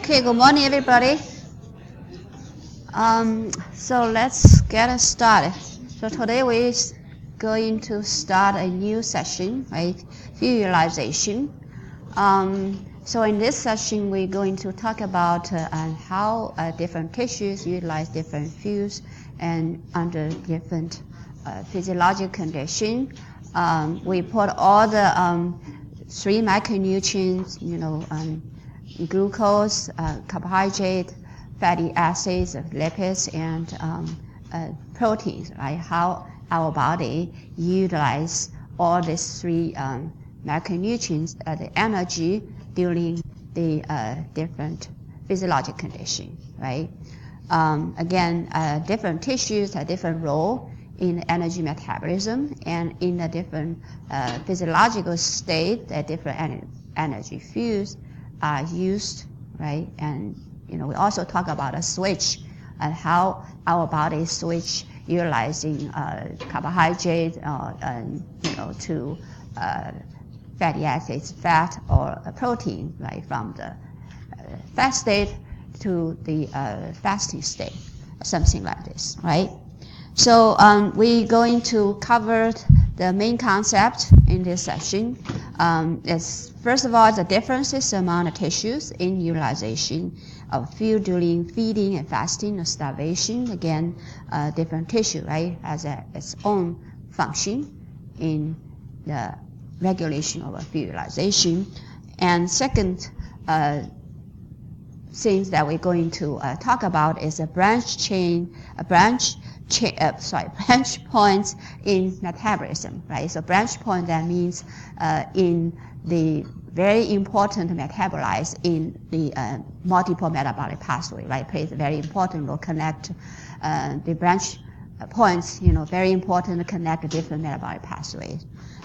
Okay, good morning, everybody. So let's get started. So today we're going to start a new session, right? Visualization. So in this session, we're going to talk about how different tissues utilize different fields and under different physiological conditions. We put all the 3 macronutrients, glucose, carbohydrate, fatty acids, lipids, and proteins, right? How our body utilize all these 3 macronutrients, the energy during the different physiological conditions, right? Again, different tissues have different role in energy metabolism, and in a different physiological state, that different energy fields are used, right? And we also talk about a switch and how our body switch utilizing carbohydrate to fatty acids, fat, or a protein, right, from the fat state to the fasting state, something like this, right? So we're going to cover the main concept in this session. First of all, the differences among the tissues in utilization of fuel during feeding and fasting or starvation. Again, different tissue, right, has its own function in the regulation of fuel utilization. And second things that we're going to talk about is a branch points in metabolism, right? So branch point, that means in the very important metabolites in the multiple metabolic pathway, right? Plays a very important role, connect the branch points, very important to connect different metabolic pathways.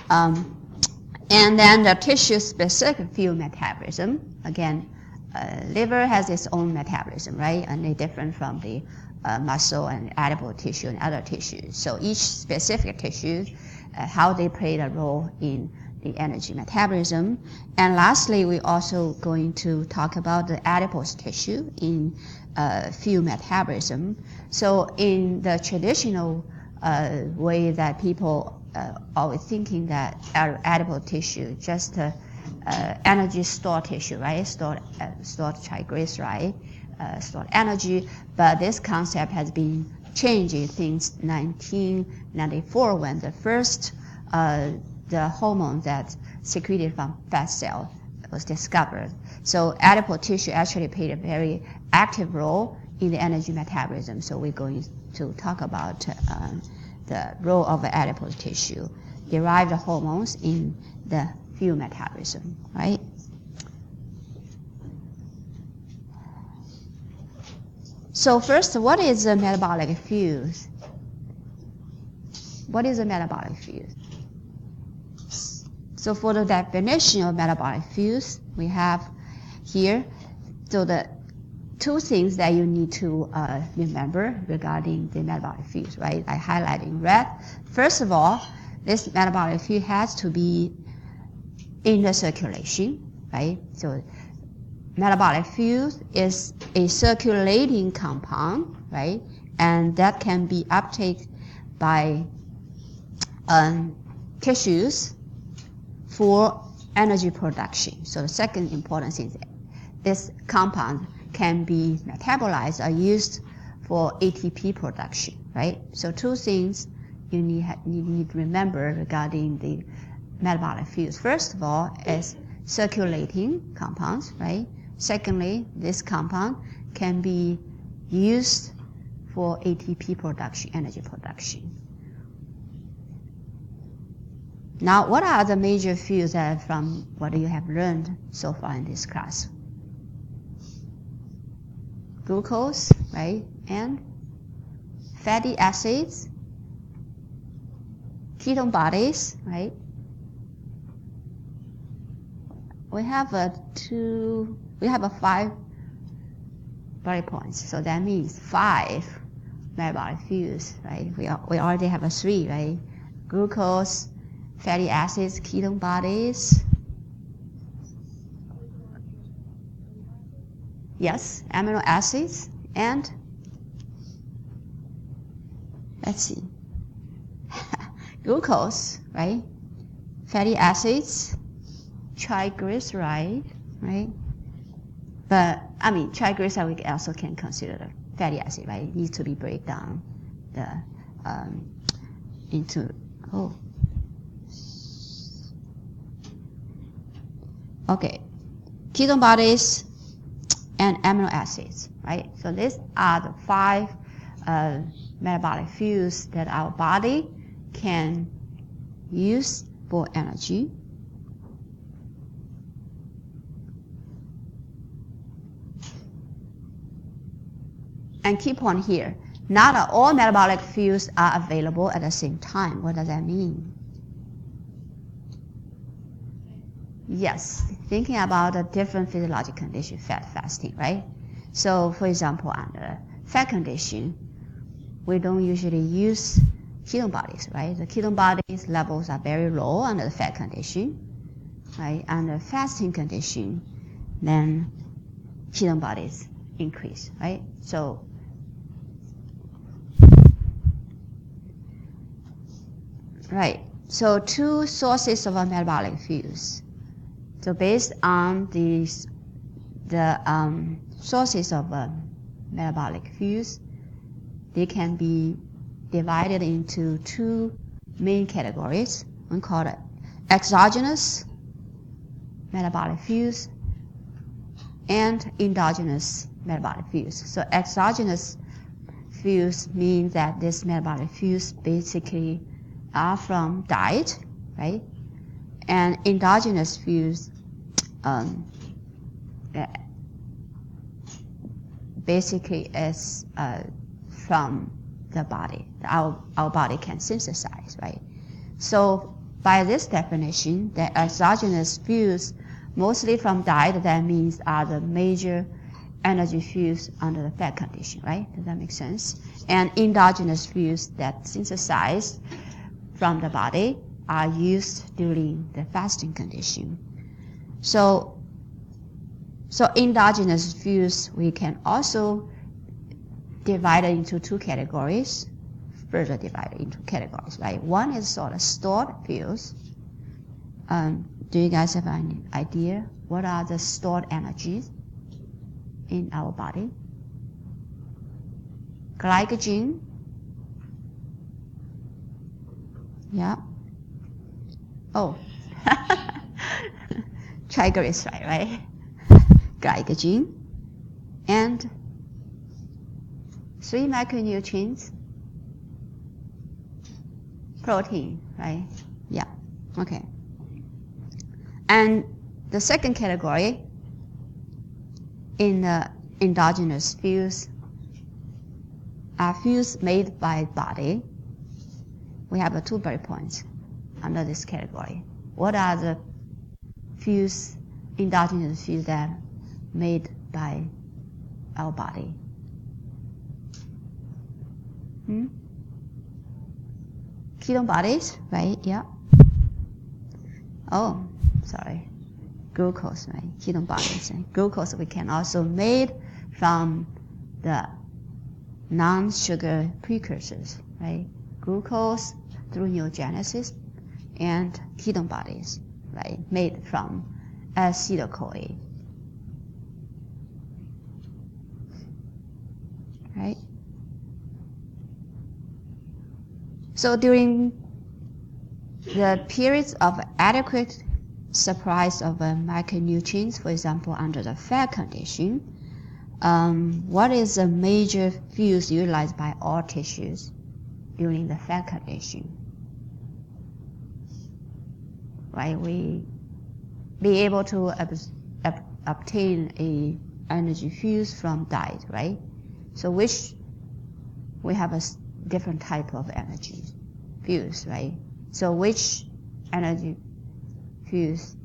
And then the tissue-specific fuel metabolism. Again, liver has its own metabolism, right? And they're different from the muscle and adipose tissue and other tissues. So each specific tissue, how they play a role in the energy metabolism. And lastly, we're also going to talk about the adipose tissue in fuel metabolism. So in the traditional way that people always thinking that adipose tissue just energy store tissue, right? Stored triglyceride, stored energy. But this concept has been changing since 1994, when the first the hormone that secreted from fat cell was discovered. So adipose tissue actually played a very active role in the energy metabolism. So we're going to talk about the role of the adipose tissue, derived hormones in the fuel metabolism, right? So first, what is a metabolic fuel? What is a metabolic fuel? So for the definition of metabolic fuels, we have here, so the 2 things that you need to remember regarding the metabolic fuels, right? I highlight in red. First of all, this metabolic fuel has to be in the circulation, right? So metabolic fuel is a circulating compound, right? And that can be uptaken by tissues for energy production. So the second important thing is this compound can be metabolized or used for ATP production, right? So 2 things you need to remember regarding the metabolic fuels. First of all, is circulating compounds, right? Secondly, this compound can be used for ATP production, energy production. Now, what are the major fuels from what you have learned so far in this class? Glucose, right? And fatty acids, ketone bodies, right? We have 5 body points, so that means 5 metabolic fuels, right? We already have 3, right? Glucose, fatty acids, ketone bodies. Yes, amino acids and let's see, glucose, right? Fatty acids, triglyceride, right? But I mean, triglyceride we also can consider the fatty acid, right? It needs to be break down into okay, ketone bodies and amino acids, right? So these are the 5 metabolic fuels that our body can use for energy. And key point here, not all metabolic fuels are available at the same time. What does that mean? Yes, thinking about a different physiologic condition, fat fasting, right? So, for example, under fat condition, we don't usually use ketone bodies, right? The ketone bodies levels are very low under the fat condition, right? Under fasting condition, then ketone bodies increase, right? So, right. So, 2 sources of our metabolic fuels. So based on the sources of metabolic fuels, they can be divided into 2 main categories. One called exogenous metabolic fuels and endogenous metabolic fuels. So exogenous fuels mean that these metabolic fuels basically are from diet, right? And endogenous fuels basically is from the body. Our body can synthesize, right? So by this definition, the exogenous fuels, mostly from diet, that means are the major energy fuels under the fat condition, right? Does that make sense? And endogenous fuels that synthesize from the body are used during the fasting condition. So endogenous fuels we can also divide it into 2 categories, further divided into categories, right? One is sort of stored fuels. Do you guys have any idea what are the stored energies in our body? Glycogen. Yeah. Oh, triglyceride, right? Glycogen and 3 macronutrients, protein, right? Yeah, okay. And the second category in the endogenous fuels are fuels made by body. We have 2 bullet points under this category. What are the fuels, endogenous fuels that are made by our body? Ketone bodies, right? Yeah. Oh, sorry. Glucose, right? Ketone bodies. Right? Glucose we can also made from the non-sugar precursors, right? Glucose through neurogenesis and ketone bodies, right? Made from acetyl-CoA, right? So during the periods of adequate supplies of micronutrients, for example, under the fat condition, what is the major fuels utilized by all tissues during the fat condition? Right, we be able to obtain a energy fuels from diet, right? So which we have a different type of energy fuels, right? So which energy fuels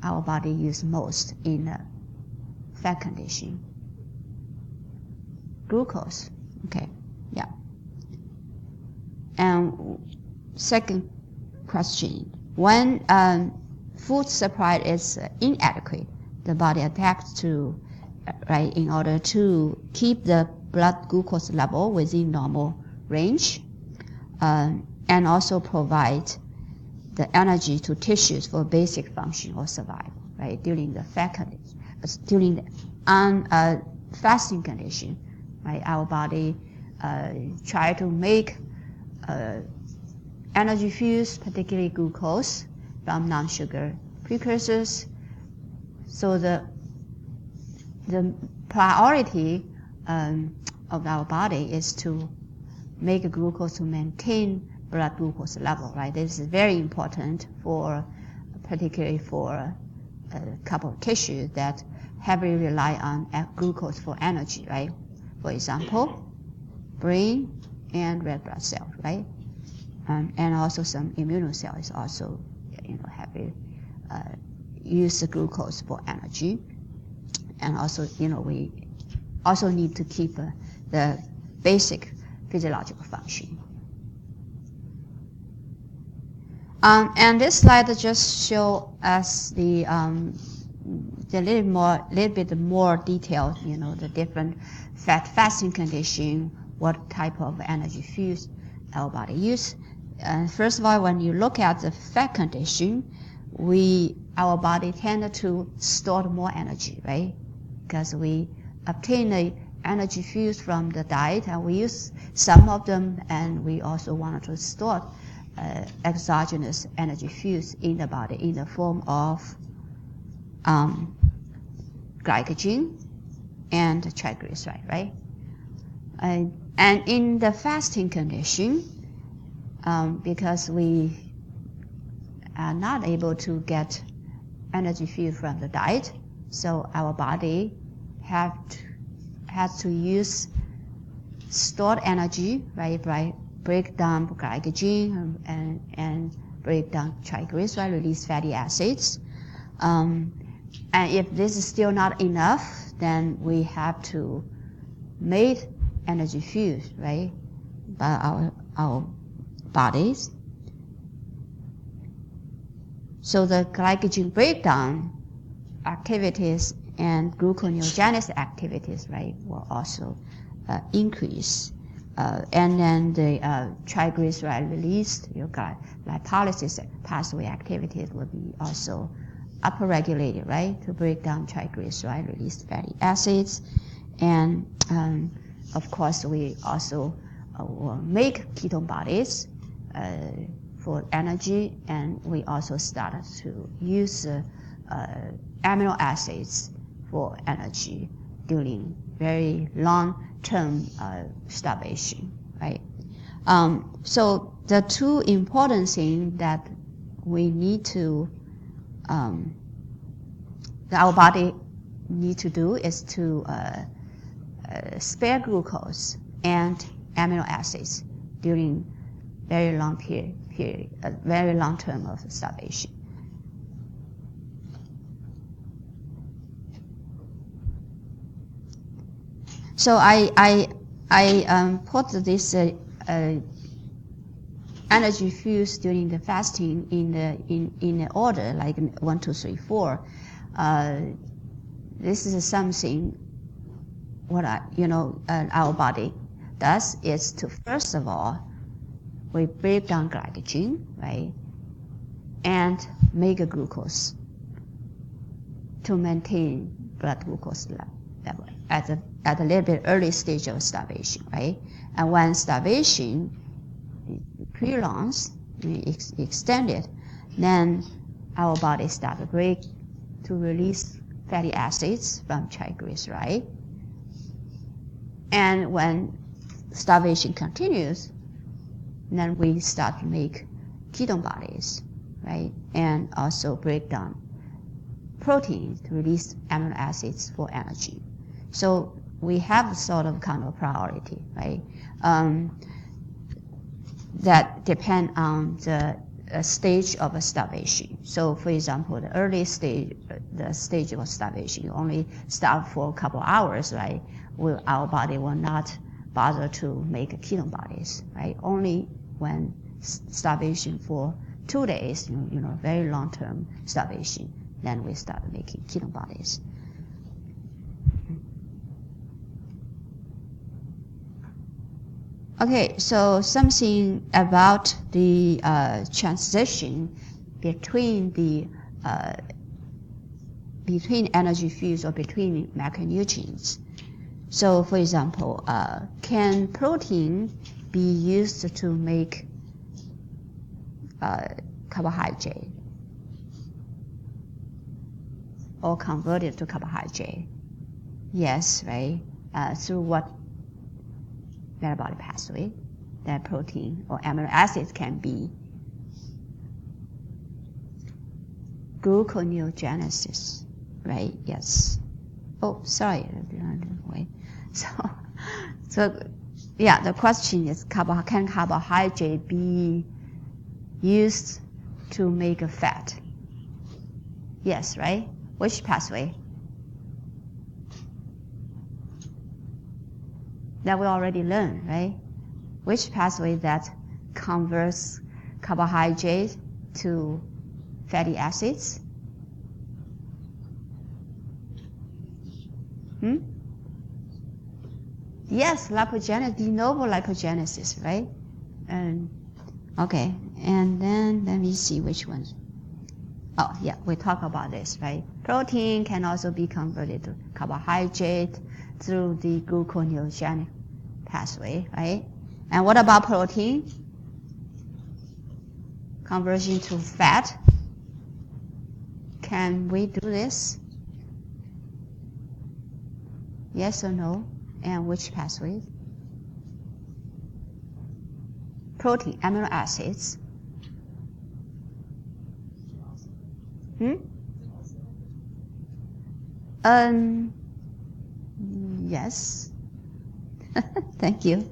our body use most in the fat condition? Glucose, okay, yeah. And second question, when food supply is inadequate, the body adapts to right, in order to keep the blood glucose level within normal range, and also provide the energy to tissues for basic function or survival, right, during the fat condition. During the fasting condition, right, our body try to make energy fuels, particularly glucose, from non-sugar precursors. So the priority of our body is to make glucose to maintain blood glucose level, right? This is very important for, particularly for a couple of tissues that heavily rely on glucose for energy, right? For example, brain and red blood cells, right? And also some immune cells also, heavily use the glucose for energy. And also, we also need to keep the basic physiological function. And this slide just show us the little bit more detail, the different fat fasting condition, what type of energy fuels our body use. First of all, when you look at the fat condition, our body tend to store more energy, right? Because we obtain the energy fuels from the diet, and we use some of them, and we also want to store exogenous energy fuels in the body in the form of glycogen and triglyceride, right? And in the fasting condition, because we are not able to get energy fuel from the diet, so our body has to use stored energy, right, by break down glycogen and break down triglyceride, release fatty acids. And if this is still not enough, then we have to make energy fuels, right, by our bodies. So the glycogen breakdown activities and gluconeogenesis activities, right, will also increase. And then the triglyceride released, lipolysis pathway activities will be also upregulated, right, to break down triglyceride, release fatty acids. And of course, we also will make ketone bodies for energy, and we also started to use amino acids for energy during very long-term starvation, right? So the two important things that we need to, that our body need to do is to spare glucose and amino acids during very long period, very long term of starvation. So I put this energy fuels during the fasting in the order, like 1, 2, 3, 4. This is something what our body does is to, first of all, we break down glycogen, right, and make a glucose to maintain blood glucose level at a little bit early stage of starvation, right? And when starvation prolongs, extended, then our body starts to release fatty acids from triglyceride. And when starvation continues, then we start to make ketone bodies, right? And also break down proteins to release amino acids for energy. So we have sort of kind of priority, right? That depend on the stage of a starvation. So for example, the early stage, the stage of starvation, you only starve for a couple hours, right? Our body will not bother to make ketone bodies, right? Only when starvation for 2 days, very long-term starvation, then we start making ketone bodies. Okay, so something about the transition between the between energy fields or between macronutrients. So, for example, can protein be used to make carbohydrate or converted to carbohydrate? Yes, right? Through what metabolic pathway that protein or amino acids can be? Gluconeogenesis, right? Yes. Oh, sorry. Wait. So, yeah, the question is, can carbohydrate be used to make a fat? Yes, right? Which pathway? That we already learned, right? Which pathway that converts carbohydrate to fatty acids? Yes, lipogenesis, de novo lipogenesis, right? Okay, and then let me see which ones. Oh, yeah, we talk about this, right? Protein can also be converted to carbohydrate through the gluconeogenic pathway, right? And what about protein? Conversion to fat. Can we do this? Yes or no? And which pathways? Protein, amino acids. Yes. Thank you.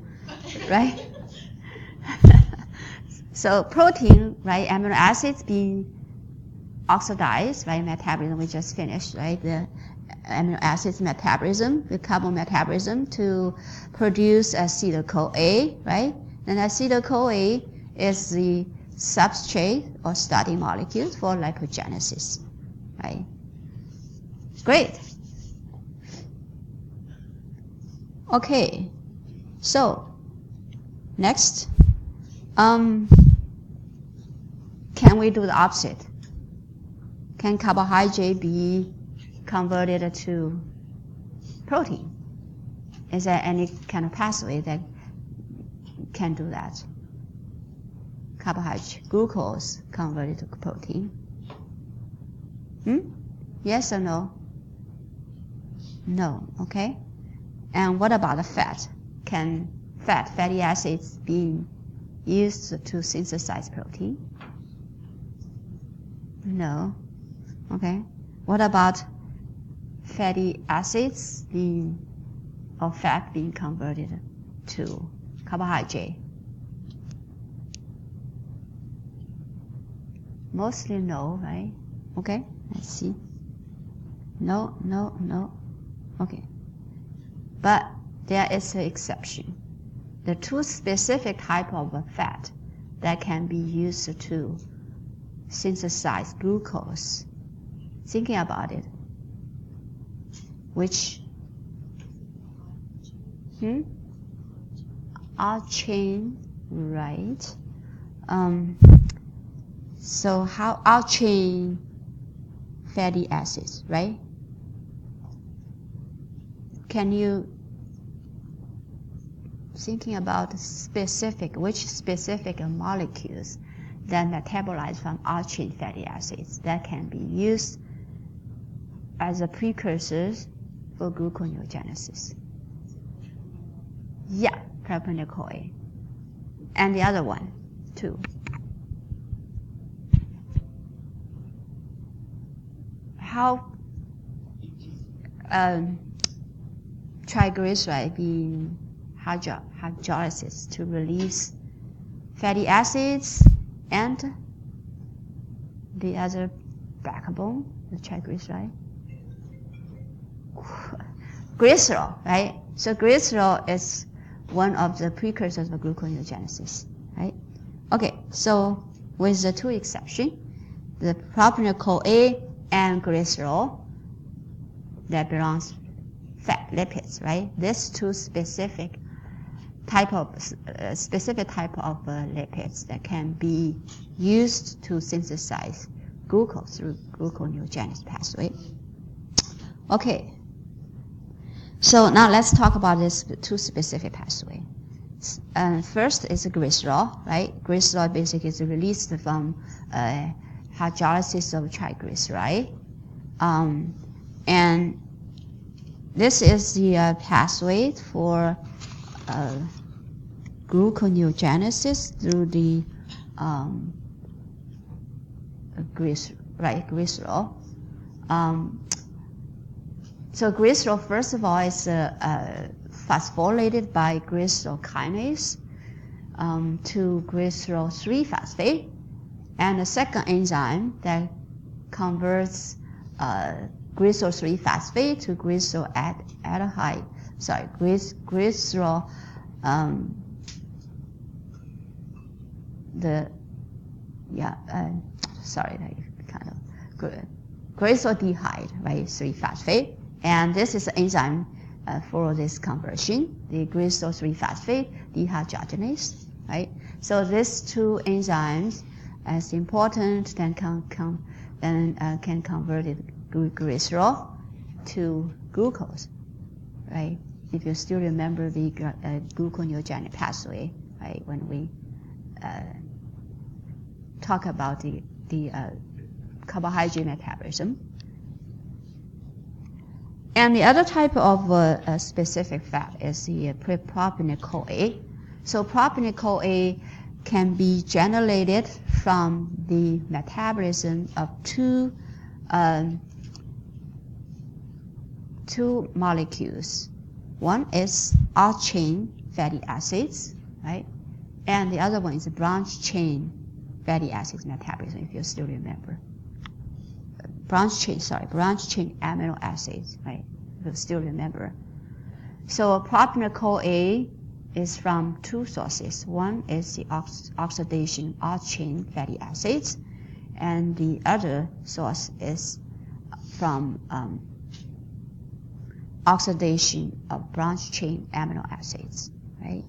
Right? So protein, right, amino acids being oxidized, right, metabolism we just finished, right, the amino acids metabolism, the carbon metabolism to produce acetyl-CoA, right? And acetyl-CoA is the substrate or starting molecule for lipogenesis, right? Great. Okay, so next, can we do the opposite? Can carbohydrate be converted to protein? Is there any kind of pathway that can do that? Carbohydrate, glucose converted to protein. Yes or no? No, okay. And what about the fat? Can fatty acids be used to synthesize protein? No. Okay. What about fatty acids or fat being converted to carbohydrate? Mostly no, right? Okay, let's see. No. Okay. But there is an exception. The two specific type of fat that can be used to synthesize glucose. Thinking about it. Which? Alt-chain, right. So how alt-chain fatty acids, right? Can you thinking about which specific molecules that metabolize from alt-chain fatty acids that can be used as a precursors for gluconeogenesis? Yeah, propionyl-CoA. And the other one, too. How triglyceride being hydrolysis to release fatty acids and the other backbone, the triglyceride. Glycerol, right? So glycerol is one of the precursors of gluconeogenesis, right? Okay, so with the two exceptions, the propionyl-CoA and glycerol that belongs fat lipids, right? These two specific specific type of lipids that can be used to synthesize glucose through gluconeogenesis pathway. Okay, so now let's talk about these two specific pathways. First is glycerol, right? Glycerol basically is released from hydrolysis of triglyceride. And this is the pathway for gluconeogenesis through the glycerol. So glycerol, first of all, is phosphorylated by glycerol kinase to glycerol 3-phosphate, and the second enzyme that converts glycerol 3-phosphate to glycerol aldehyde. Sorry, glycerol glyceraldehyde, right? 3-phosphate, and this is the enzyme for this conversion, the glycerol 3-phosphate dehydrogenase, right? So these two enzymes, as important, then can convert glycerol to glucose, right? If you still remember the gluconeogenic pathway, right? When we talk about the carbohydrate metabolism. And the other type of specific fat is the propionyl-CoA. So propionyl-CoA can be generated from the metabolism of two molecules. One is alt-chain fatty acids, right? And the other one is branch-chain fatty acids metabolism, if you still remember. Branch-chain amino acids, right? If you still remember. So propionyl-CoA is from two sources. One is the oxidation alt-chain fatty acids, and the other source is from oxidation of branch-chain amino acids, right?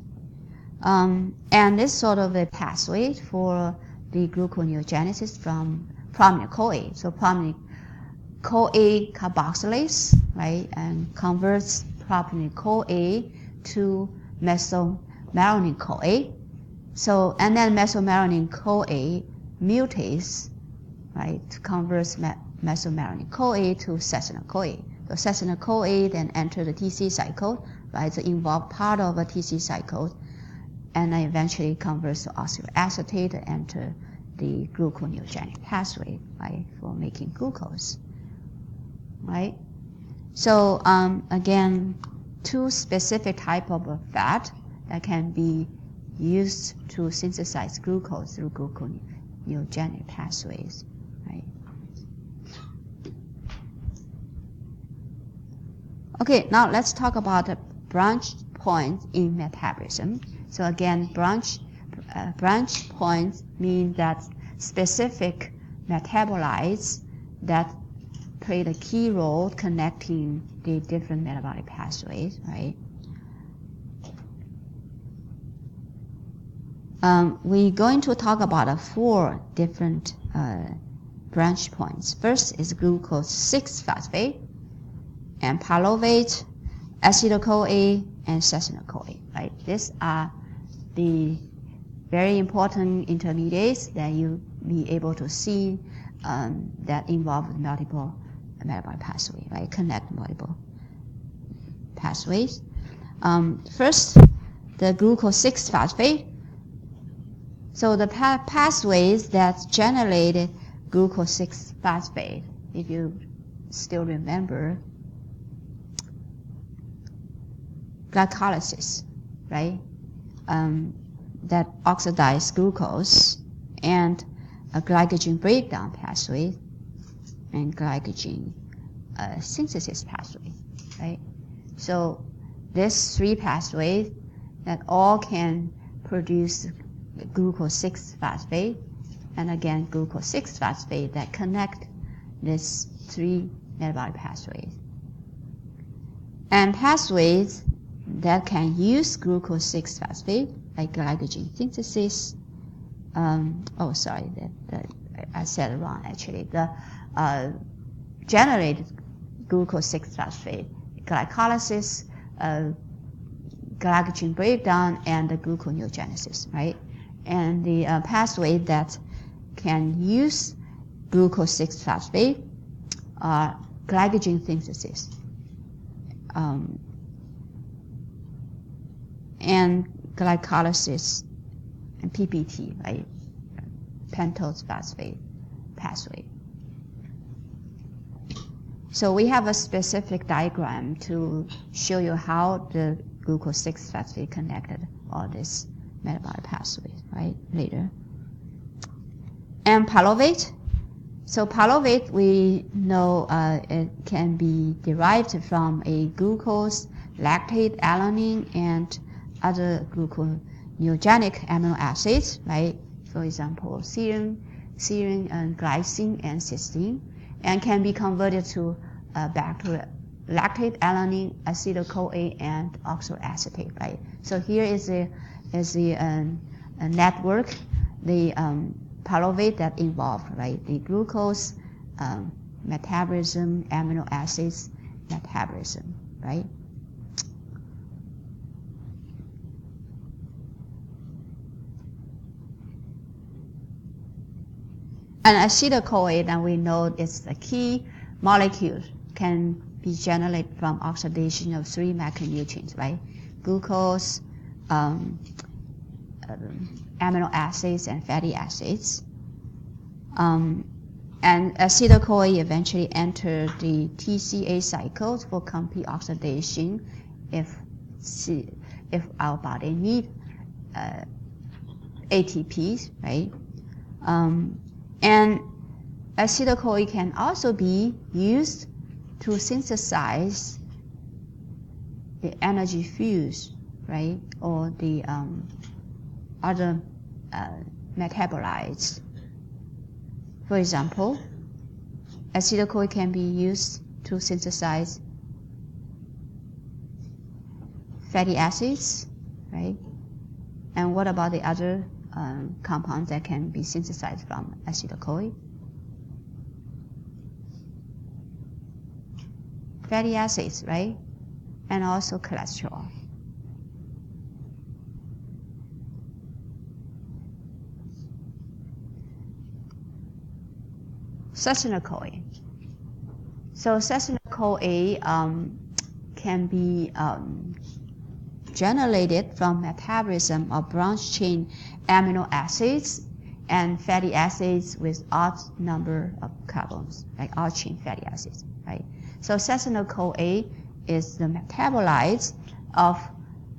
And this sort of a pathway for the gluconeogenesis from propionyl-CoA. So propionyl-CoA carboxylase, right, and converts propionyl-CoA to methylmalonyl-CoA. So, and then methylmalonyl-CoA mutates, right, converts methylmalonyl-CoA to succinyl-CoA. So succinyl-CoA then enter the TC cycle, right, so involve part of a TC cycle, and then eventually converts to oxalic acetate to enter the gluconeogenic pathway, right, for making glucose, right? So again, two specific type of fat that can be used to synthesize glucose through gluconeogenic pathways, right? Okay, now let's talk about the branch points in metabolism. So again, branch points mean that specific metabolites that play the key role connecting the different metabolic pathways, right? We're going to talk about 4 different branch points. First is glucose 6-phosphate, and pyruvate, acetyl-CoA, and succinyl-CoA, right? These are the very important intermediates that you'll be able to see that involve multiple metabolic pathways, right? Connect multiple pathways. First, the glucose 6-phosphate. So the pathways that generated glucose 6-phosphate, if you still remember, glycolysis, right? That oxidize glucose, and a glycogen breakdown pathway, and glycogen synthesis pathway, right? So these 3 pathways that all can produce glucose 6-phosphate, and again glucose 6-phosphate that connect these 3 metabolic pathways. And pathways that can use glucose 6-phosphate, like glycogen synthesis. I said it wrong actually. The generate glucose 6-phosphate, glycolysis, glycogen breakdown, and the gluconeogenesis, right? And the pathway that can use glucose 6-phosphate are glycogen synthesis and glycolysis and PPT, right? Pentose phosphate pathway. So we have a specific diagram to show you how the glucose 6-phosphate connected all these metabolic pathways, right, later. And pyruvate. So pyruvate, we know it can be derived from a glucose, lactate, alanine, and other gluconeogenic amino acids, right? For example, serine and glycine and cysteine, and can be converted to back to lactate, alanine, acetyl-CoA, and oxaloacetate, right? So here is a network, the pyruvate that involved, right? The glucose metabolism, amino acids metabolism, right? And acetyl-CoA, then we know it's the key molecule, can be generated from oxidation of 3 macronutrients, right? Glucose, amino acids, and fatty acids. And acetyl-CoA eventually enter the TCA cycle for complete oxidation if our body need ATPs, right? And acetyl-CoA can also be used to synthesize the energy fuels, right, or the other metabolites. For example, acetyl-CoA can be used to synthesize fatty acids, right? And what about the other compounds that can be synthesized from acetyl-CoA? Fatty acids, right? And also cholesterol. Succinyl-CoA. So succinyl-CoA can be generated from metabolism of branched-chain amino acids and fatty acids with odd number of carbons, like odd-chain fatty acids, right? So succinyl-CoA is the metabolite of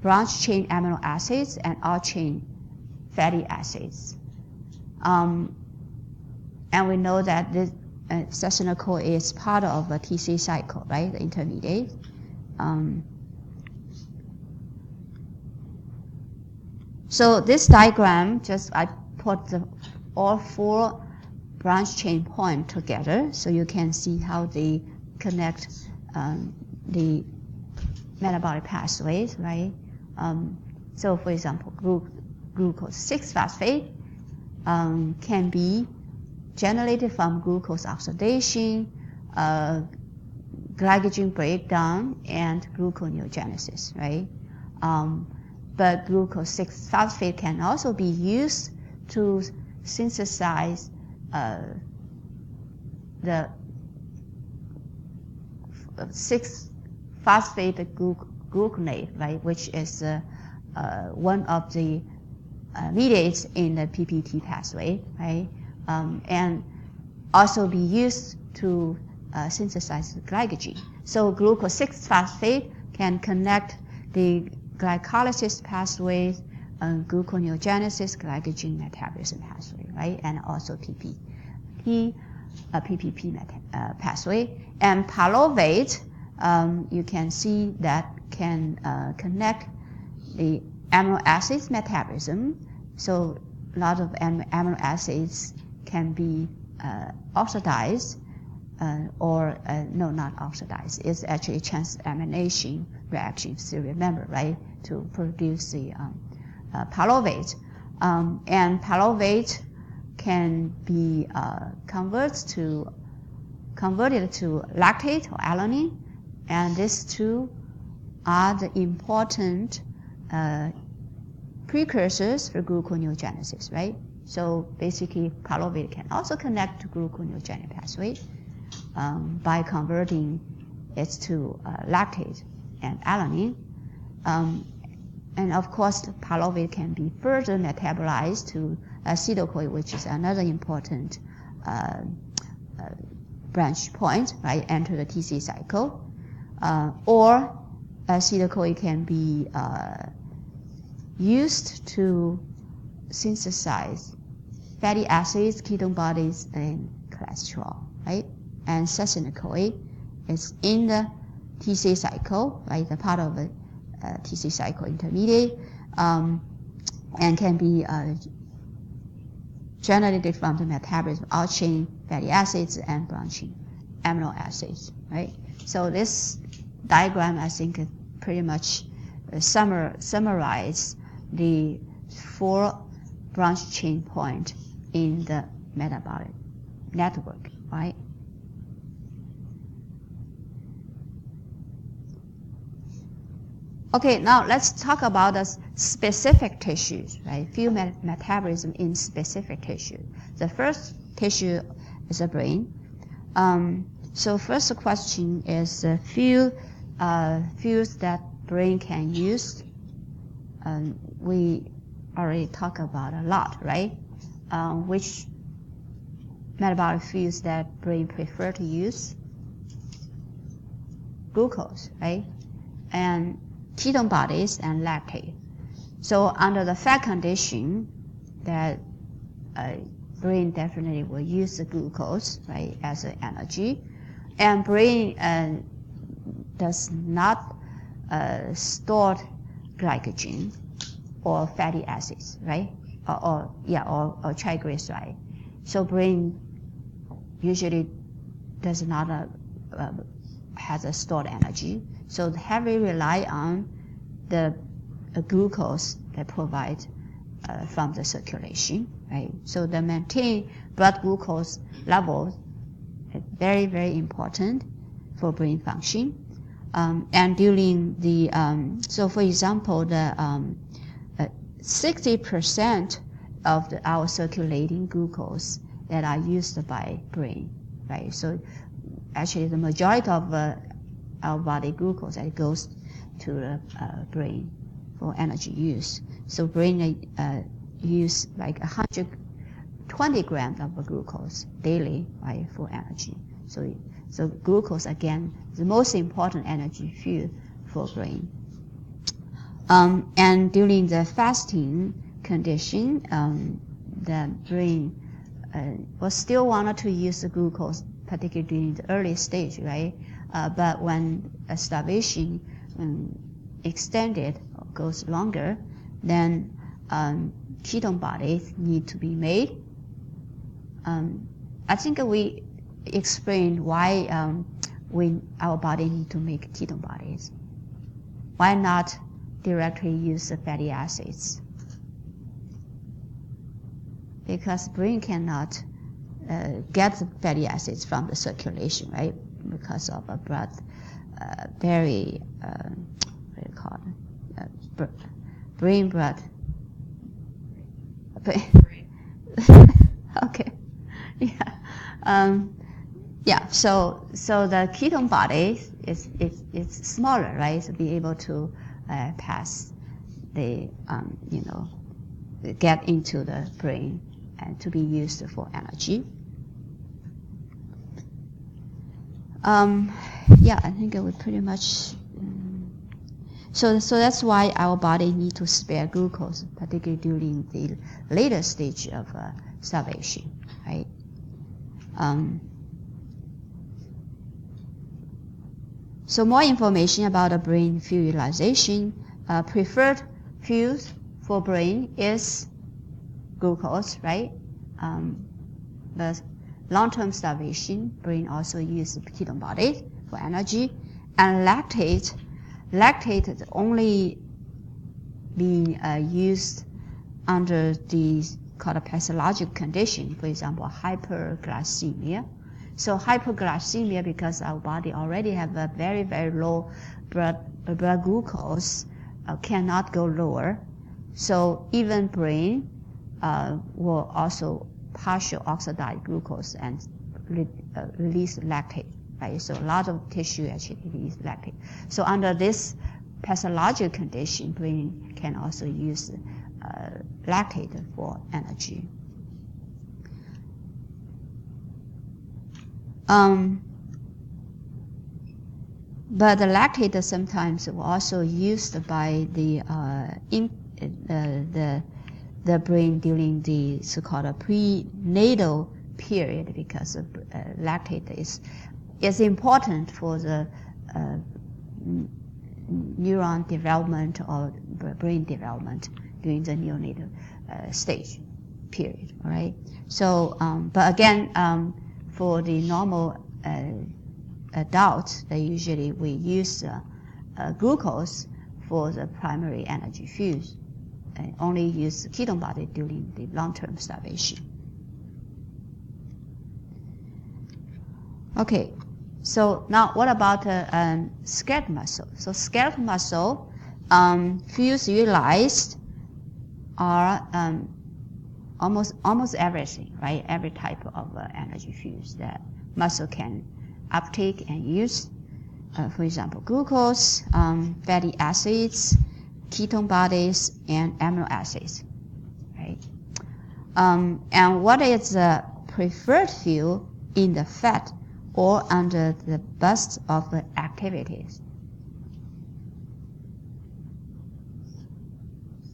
branched-chain amino acids and odd-chain fatty acids. And we know that this succinyl-CoA is part of a TCA cycle, right, the intermediate. So this diagram, I put all 4 branch chain points together so you can see how they connect the metabolic pathways, right? So for example, glucose 6-phosphate can be generated from glucose oxidation, glycogen breakdown, and gluconeogenesis, right? But glucose 6-phosphate can also be used to synthesize the 6-phosphate gluconate, right, which is one of the mediates in the PPT pathway, right, and also be used to synthesize glycogen. So glucose 6-phosphate can connect the glycolysis pathways, gluconeogenesis, glycogen metabolism pathway, right, and also PPP pathway. And pyruvate, you can see that can connect the amino acids metabolism. So a lot of amino acids can be oxidized no, not oxidize. It's actually transamination reaction. So remember, right, to produce the pyruvate. And pyruvate can be converted to lactate or alanine, and these two are the important precursors for gluconeogenesis, right? So basically, pyruvate can also connect to gluconeogenic pathway by converting it to lactate and alanine. And of course, the pyruvate can be further metabolized to acetyl-CoA, which is another important branch point, right? Enter the TC cycle, or acetyl-CoA can be used to synthesize fatty acids, ketone bodies, and cholesterol, right? And succinyl-CoA is in the TC cycle, right? The part of the TC cycle intermediate, and can be generated from the metabolism of out-chain fatty acids and branching amino acids, right? So this diagram, I think, pretty much summarize the 4 branch chain point in the metabolic network, right? Okay, now let's talk about the specific tissues, right? Field metabolism in specific tissue. The first tissue is the brain. So first question is the fields that brain can use. We already talked about a lot, right? Which metabolic fields that brain prefer to use? Glucose, right? And ketone bodies and lactate. So under the fat condition, that brain definitely will use the glucose, right, as an energy, and brain does not store glycogen or fatty acids, right, or triglyceride. So brain usually does not has a stored energy. So heavily rely on the glucose that provide from the circulation, right? So the maintain blood glucose level is very, very important for brain function. And during the, so for example, the 60% of our circulating glucose that are used by brain, right? So actually the majority of our body glucose that goes to the brain for energy use. So brain use like 120 grams of glucose daily, right, for energy. So glucose, again, the most important energy fuel for brain. And during the fasting condition, the brain will still wanted to use the glucose, particularly during the early stage, right? But when starvation extended or goes longer, then ketone bodies need to be made. I think we explained why our body need to make ketone bodies. Why not directly use the fatty acids? Because brain cannot get the fatty acids from the circulation, right? Because of a blood, very, what do you call it? Brain blood. Okay, yeah, yeah. So the ketone body is smaller, right? So be able to pass the get into the brain and to be used for energy. Yeah, I think it would pretty much. So that's why our body need to spare glucose, particularly during the later stage of starvation, right? So more information about the brain fuel utilization. Preferred fuels for brain is glucose, right? The long-term starvation, brain also uses ketone bodies for energy. And lactate is only being used under the called pathological condition, for example, hyperglycemia. So hyperglycemia, because our body already have a very, very low blood glucose, cannot go lower. So even brain will also partial oxidize glucose and release lactate, right? So a lot of tissue actually release lactate. So under this pathological condition, brain can also use lactate for energy. But the lactate sometimes was also used by the brain during the so-called prenatal period, because lactate is important for the neuron development or brain development during the neonatal stage period. All right. So, but again, for the normal adults, we use glucose for the primary energy fuse, and only use ketone body during the long-term starvation. Okay, so now what about skeletal muscle? So skeletal muscle fuse utilized are almost everything, right? Every type of energy fuse that muscle can uptake and use. For example, glucose, fatty acids, ketone bodies, and amino acids, right? And what is the preferred fuel in the fat or under the burst of the activities?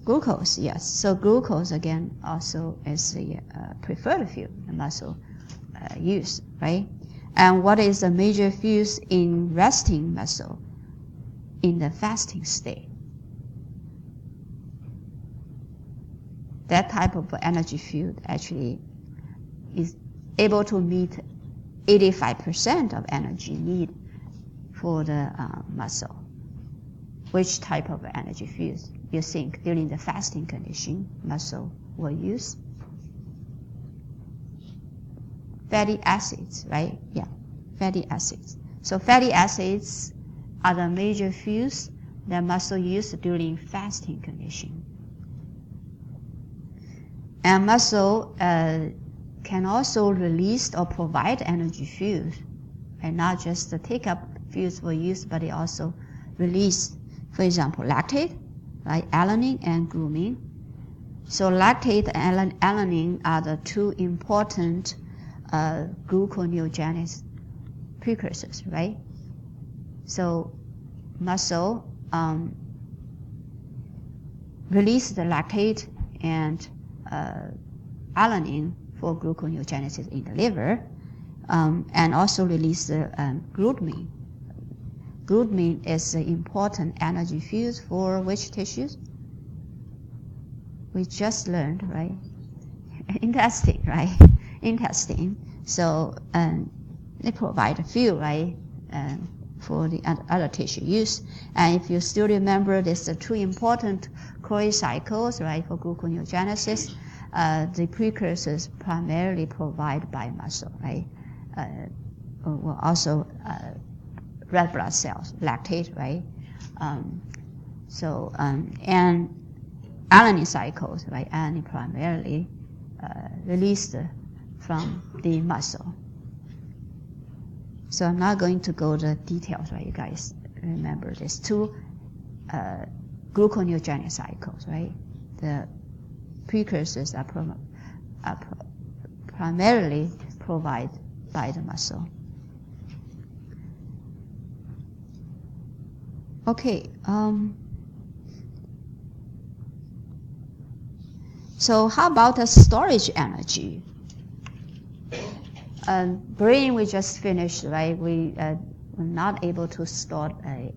Glucose, yes. So glucose again also is the preferred fuel the muscle use, right? And what is the major fuse in resting muscle in the fasting state? That type of energy field actually is able to meet 85% of energy need for the muscle. Which type of energy fuse you think during the fasting condition muscle will use? Fatty acids, right? Yeah, fatty acids. So fatty acids are the major fuse that muscle use during fasting condition. And muscle can also release or provide energy fuse, and not just the take up fuse for use, but they also release, for example, lactate, right? Alanine and glutamine. So lactate and alanine are the two important gluconeogenesis precursors, right? So muscle release the lactate and alanine for gluconeogenesis in the liver, and also release the glutamine. Glutamine is an important energy fuse for which tissues? We just learned, right? Intestine, right? Intestine. So they provide a fuel, right, for the other tissue use. And if you still remember, there's the two important Cori cycles, right, for gluconeogenesis. The precursors primarily provided by muscle, right? Well, also red blood cells, lactate, right? And alanine cycles, right? Alanine primarily released from the muscle. So I'm not going to go to details, right? You guys remember there's two gluconeogenic cycles, right? The precursors are primarily provided by the muscle. Okay. So how about the storage energy? Brain we just finished, right? We're not able to store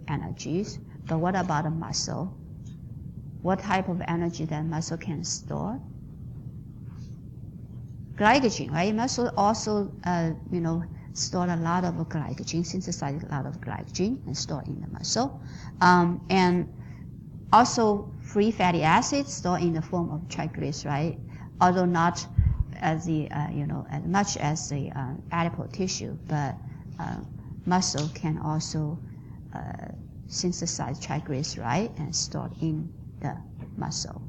energies. But what about the muscle? What type of energy that muscle can store? glycogen, right? Muscle also, store a lot of glycogen, synthesize a lot of glycogen and store in the muscle. And also free fatty acids stored in the form of triglyceride, although not as as much as the adipose tissue, but muscle can also synthesize triglyceride and stored in the muscle.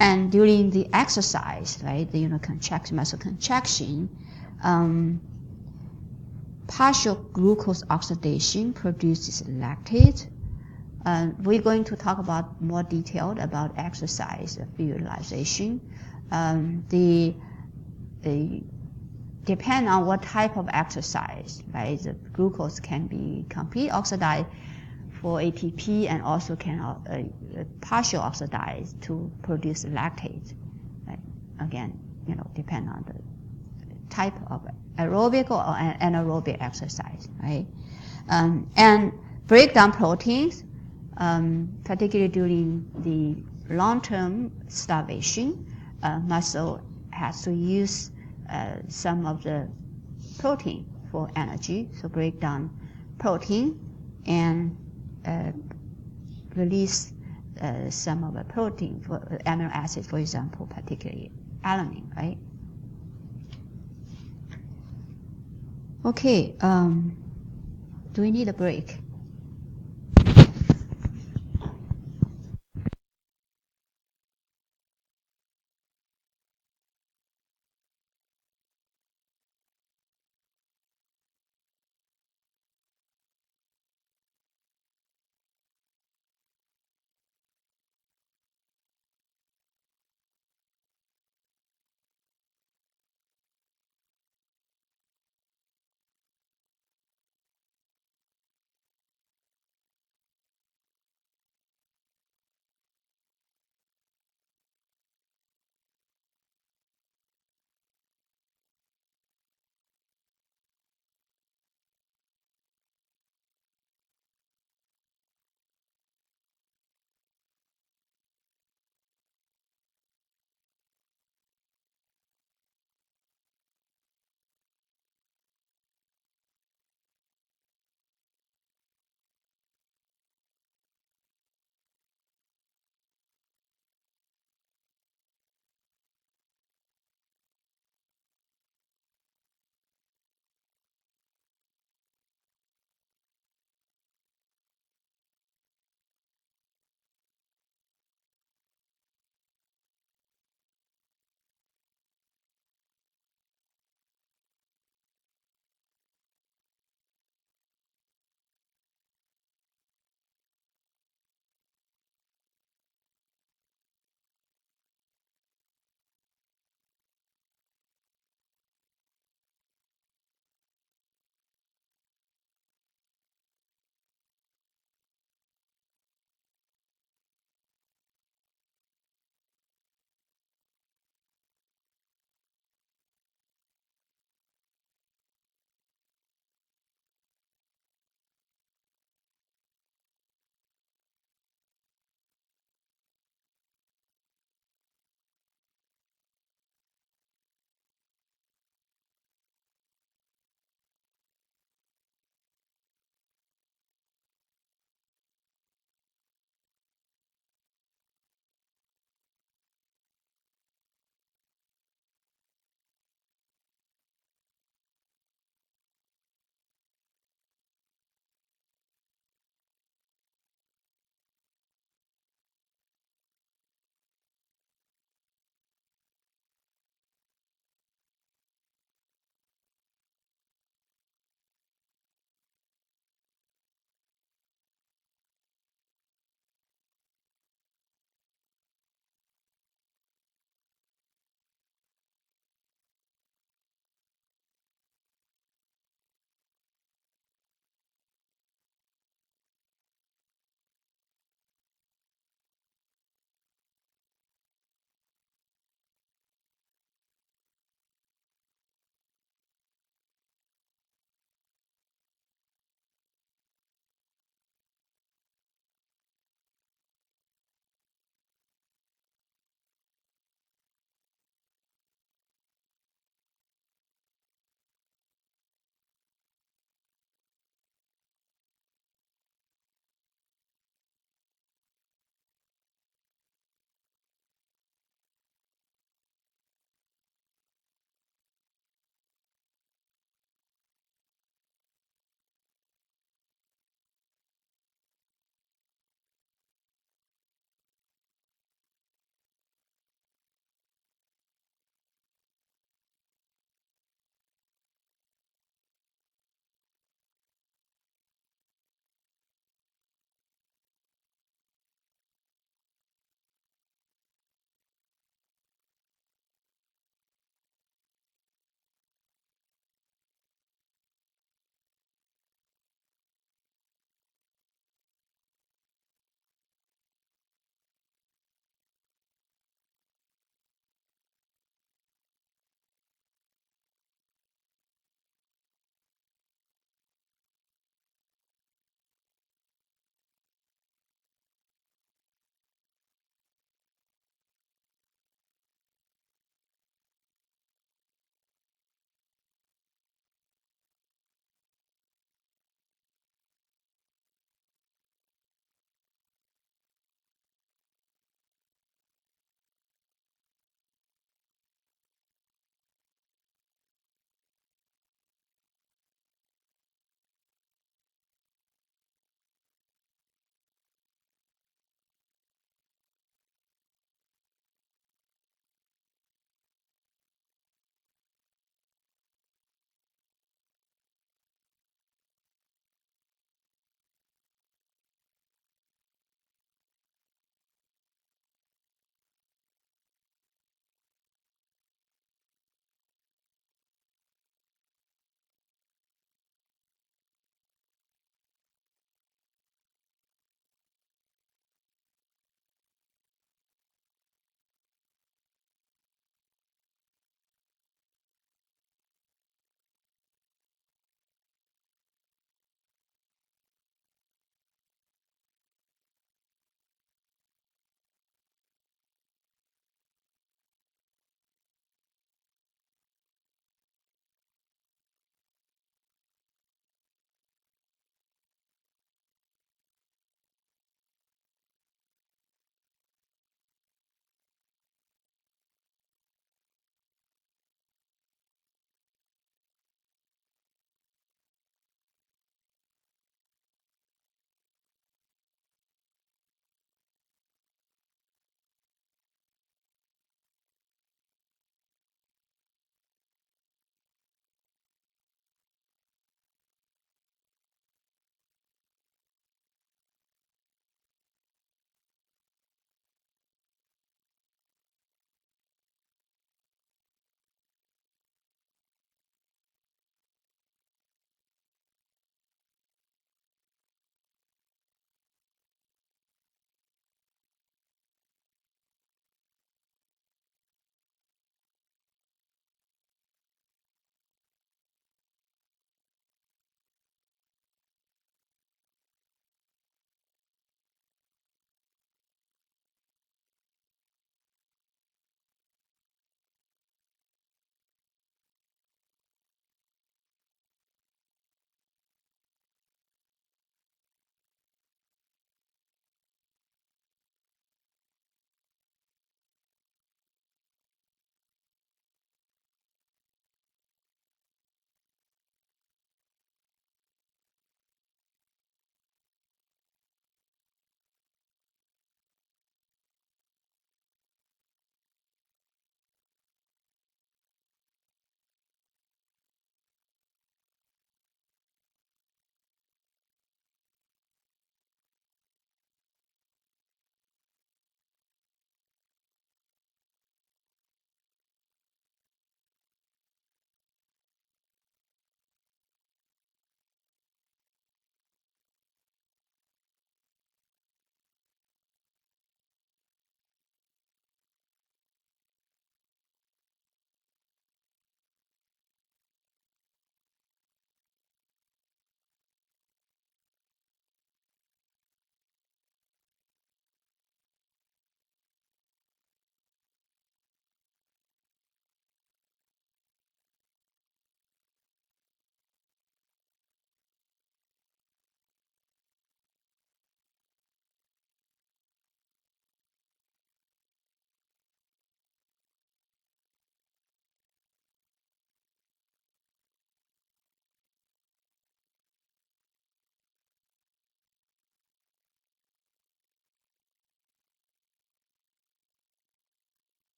And during the exercise, right, the muscle contraction, partial glucose oxidation produces lactate. We're going to talk about more detailed about exercise visualization. The depend on what type of exercise, right? The glucose can be complete oxidized for ATP and also can partial oxidize to produce lactate. Right? Again, depend on the type of aerobic or anaerobic exercise, right? And break down proteins, particularly during the long-term starvation, muscle has to use some of the protein for energy, so break down protein and release some of the protein for amino acids, for example, particularly alanine, right? Okay, do we need a break?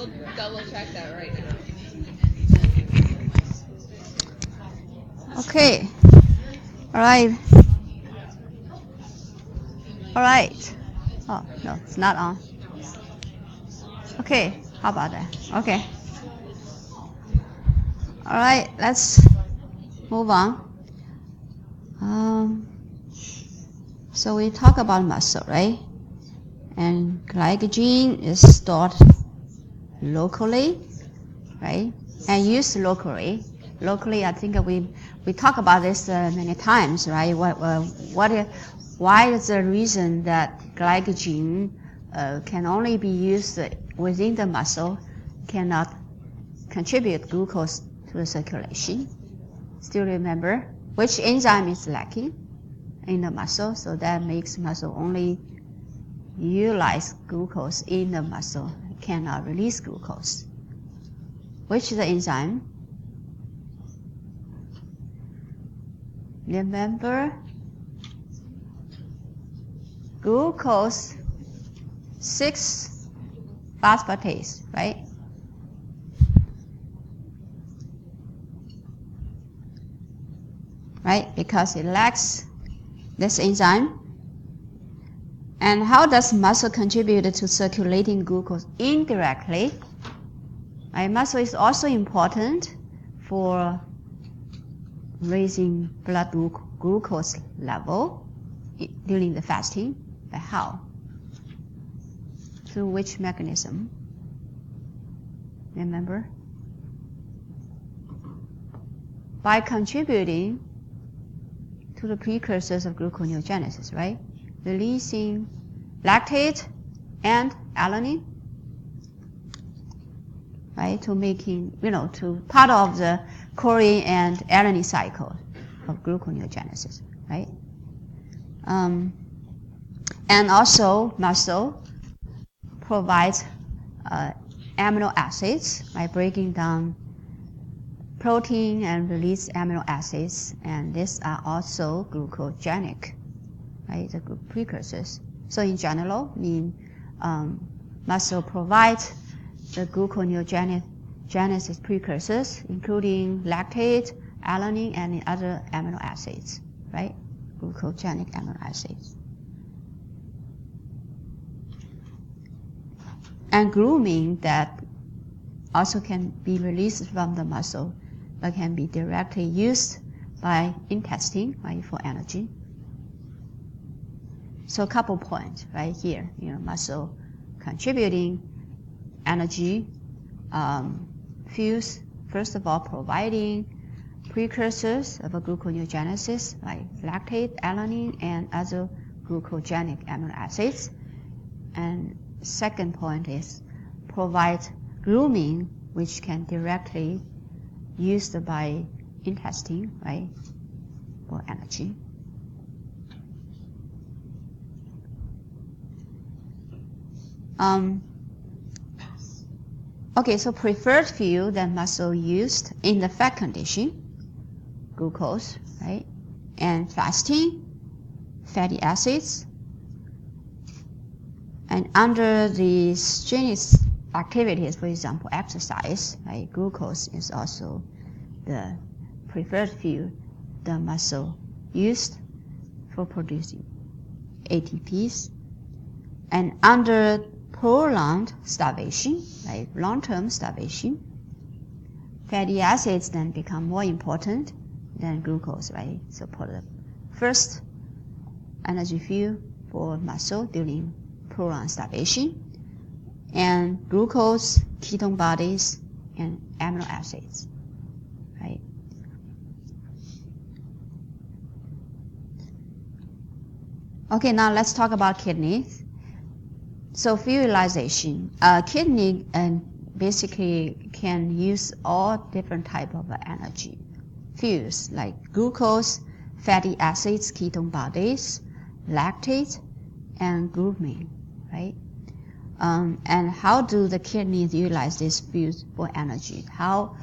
We'll double check that right now. Okay. All right. All right. Oh, no, it's not on. Okay, how about that? Okay. All right, let's move on. So we talk about muscle, right? And glycogen is stored locally, right? And used locally. Locally, I think we talk about this many times, right? Why is the reason that glycogen can only be used within the muscle, cannot contribute glucose to the circulation? Still remember which enzyme is lacking in the muscle, so that makes muscle only utilize glucose in the muscle, cannot release glucose. Which is the enzyme? Remember, glucose 6-phosphatase, right? Right, because it lacks this enzyme. And how does muscle contribute to circulating glucose? Indirectly. Right? Muscle is also important for raising blood glucose level during the fasting. But how? Through which mechanism? Remember? By contributing to the precursors of gluconeogenesis, right? Releasing lactate and alanine, right? To making, to part of the choline and alanine cycle of gluconeogenesis, right? And also muscle provides amino acids by breaking down protein and release amino acids, and these are also glucogenic, right? The precursors. So in general, muscle provides the gluconeogenesis precursors, including lactate, alanine, and other amino acids, right? Glucogenic amino acids. And glutamine that also can be released from the muscle, but can be directly used by intestine, right, for energy. So a couple points right here. Muscle contributing energy, fuels, first of all, providing precursors of a gluconeogenesis like lactate, alanine, and other glucogenic amino acids. And second point is provide glutamine, which can directly used by intestine, right, for energy. Okay, so preferred fuel that muscle used in the fat condition, glucose, right, and fasting, fatty acids, and under the strenuous activities, for example, exercise, right, glucose is also the preferred fuel the muscle used for producing ATPs. And under prolonged starvation, like long-term starvation, fatty acids then become more important than glucose, right? So for the first energy fuel for muscle during prolonged starvation, and glucose, ketone bodies, and amino acids, right? Okay, now let's talk about kidneys. So fuelization, kidney basically can use all different type of energy fuels like glucose, fatty acids, ketone bodies, lactate, and glutamine, right? And how do the kidneys utilize these fuels for energy? How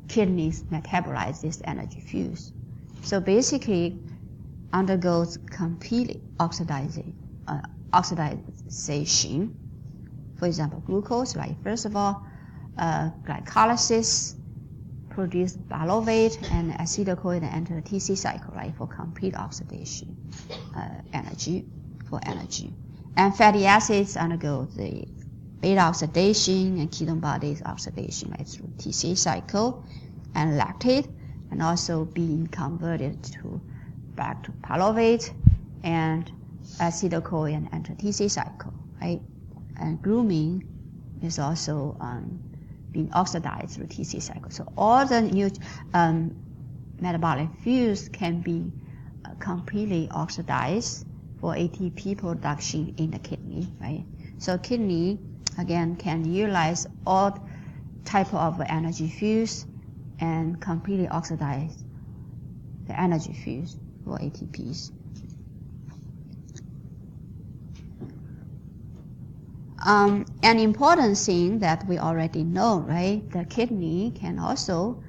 kidneys metabolize these energy fuels? So basically, undergoes complete oxidization. For example, glucose, right? First of all, glycolysis, produce pyruvate and acetyl-CoA, then enter the TC cycle, right, for complete oxidation energy. And fatty acids undergo the beta oxidation and ketone bodies oxidation, right, through TC cycle, and lactate, and also being converted back to pyruvate and acetyl-CoA and enter TC cycle, right? And glutamine is also being oxidized through TC cycle. So all the new metabolic fuels can be completely oxidized for ATP production in the kidney, right? So kidney, again, can utilize all type of energy fuels and completely oxidize the energy fuels for ATPs. An important thing that we already know, right? The kidney can also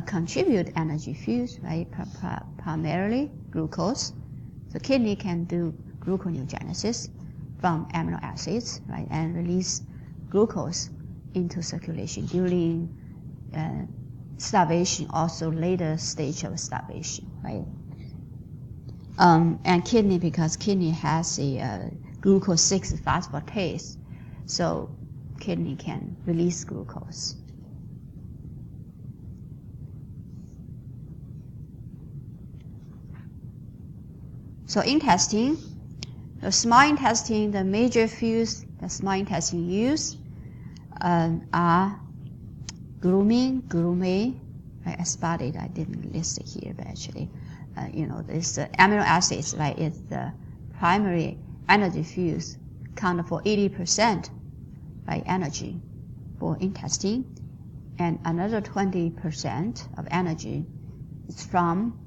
contribute energy fuels, right? Primarily glucose. The kidney can do gluconeogenesis from amino acids, right, and release glucose into circulation during starvation, also later stage of starvation, right? And kidney, because kidney has a glucose 6 phosphatase, so kidney can release glucose. So intestine, the small intestine, the major fuels the small intestine use are glutamate, aspartate. I didn't list it here, but actually, this amino acids, right, is the primary energy fuels, count for 80%, right, energy for intestine, and another 20% of energy is from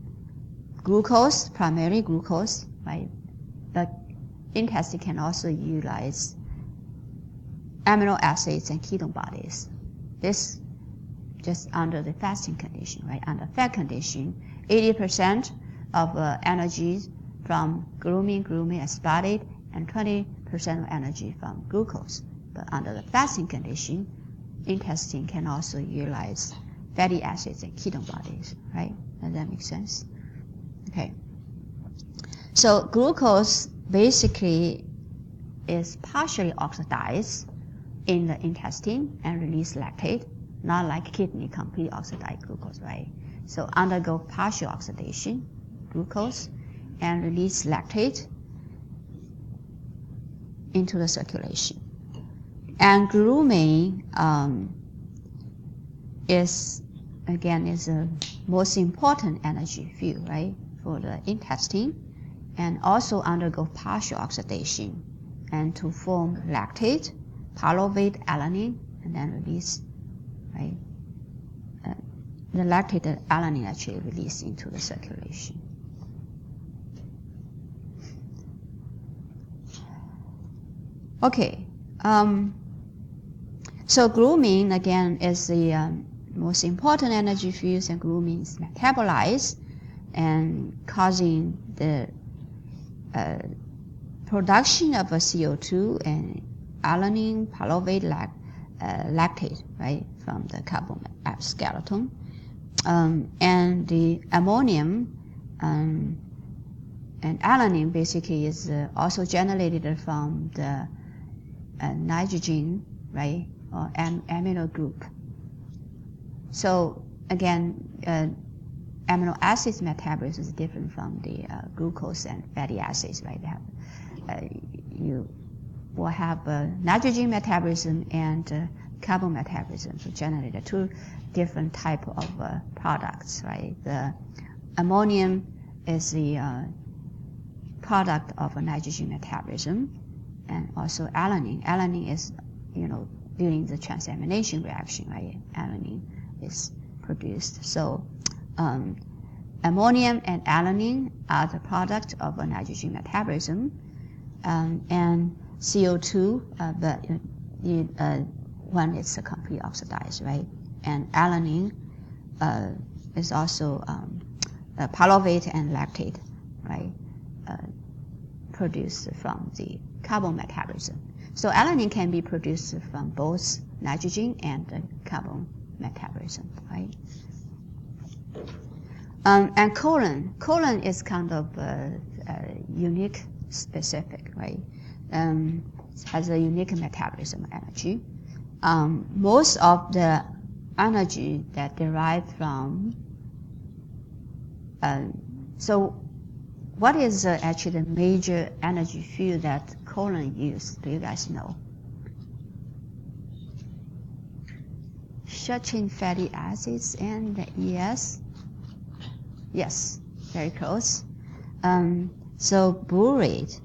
glucose, primarily glucose, right? But intestine can also utilize amino acids and ketone bodies. This just under the fasting condition, right? Under fat condition, 80% of energy from glutamate, aspartate, and 20% of energy from glucose. But under the fasting condition, intestine can also utilize fatty acids and ketone bodies, right? Does that make sense? Okay. So glucose basically is partially oxidized in the intestine and release lactate, not like kidney complete oxidized glucose, right? So undergo partial oxidation, glucose, and release lactate into the circulation. And glutamate is a most important energy fuel, right, for the intestine, and also undergo partial oxidation and to form lactate, pyruvate, alanine, and then release, right? The lactate and alanine actually release into the circulation. Okay, so glutamine again is the most important energy fuels, and glutamine is metabolized and causing the production of a CO2 and alanine, pyruvate, lactate, right, from the carbon skeleton. And the ammonium and alanine basically is also generated from the nitrogen, right, or amino group. So again, amino acids metabolism is different from the glucose and fatty acids, right? They have, you will have nitrogen metabolism and carbon metabolism, so generate two different type of products, right? The ammonium is the product of a nitrogen metabolism, and also alanine. Alanine is, during the transamination reaction, right? Alanine is produced. So ammonium and alanine are the product of a nitrogen metabolism, and CO2, but when it's completely oxidized, right? And alanine is also pyruvate and lactate, right? Produced from the carbon metabolism. So alanine can be produced from both nitrogen and carbon metabolism, right? And colon is kind of unique, specific, right? Has a unique metabolism energy. Most of the energy that derived from so what is actually the major energy field that colon use? Do you guys know? Short chain fatty acids and the ES. Yes, very close. So butyrate,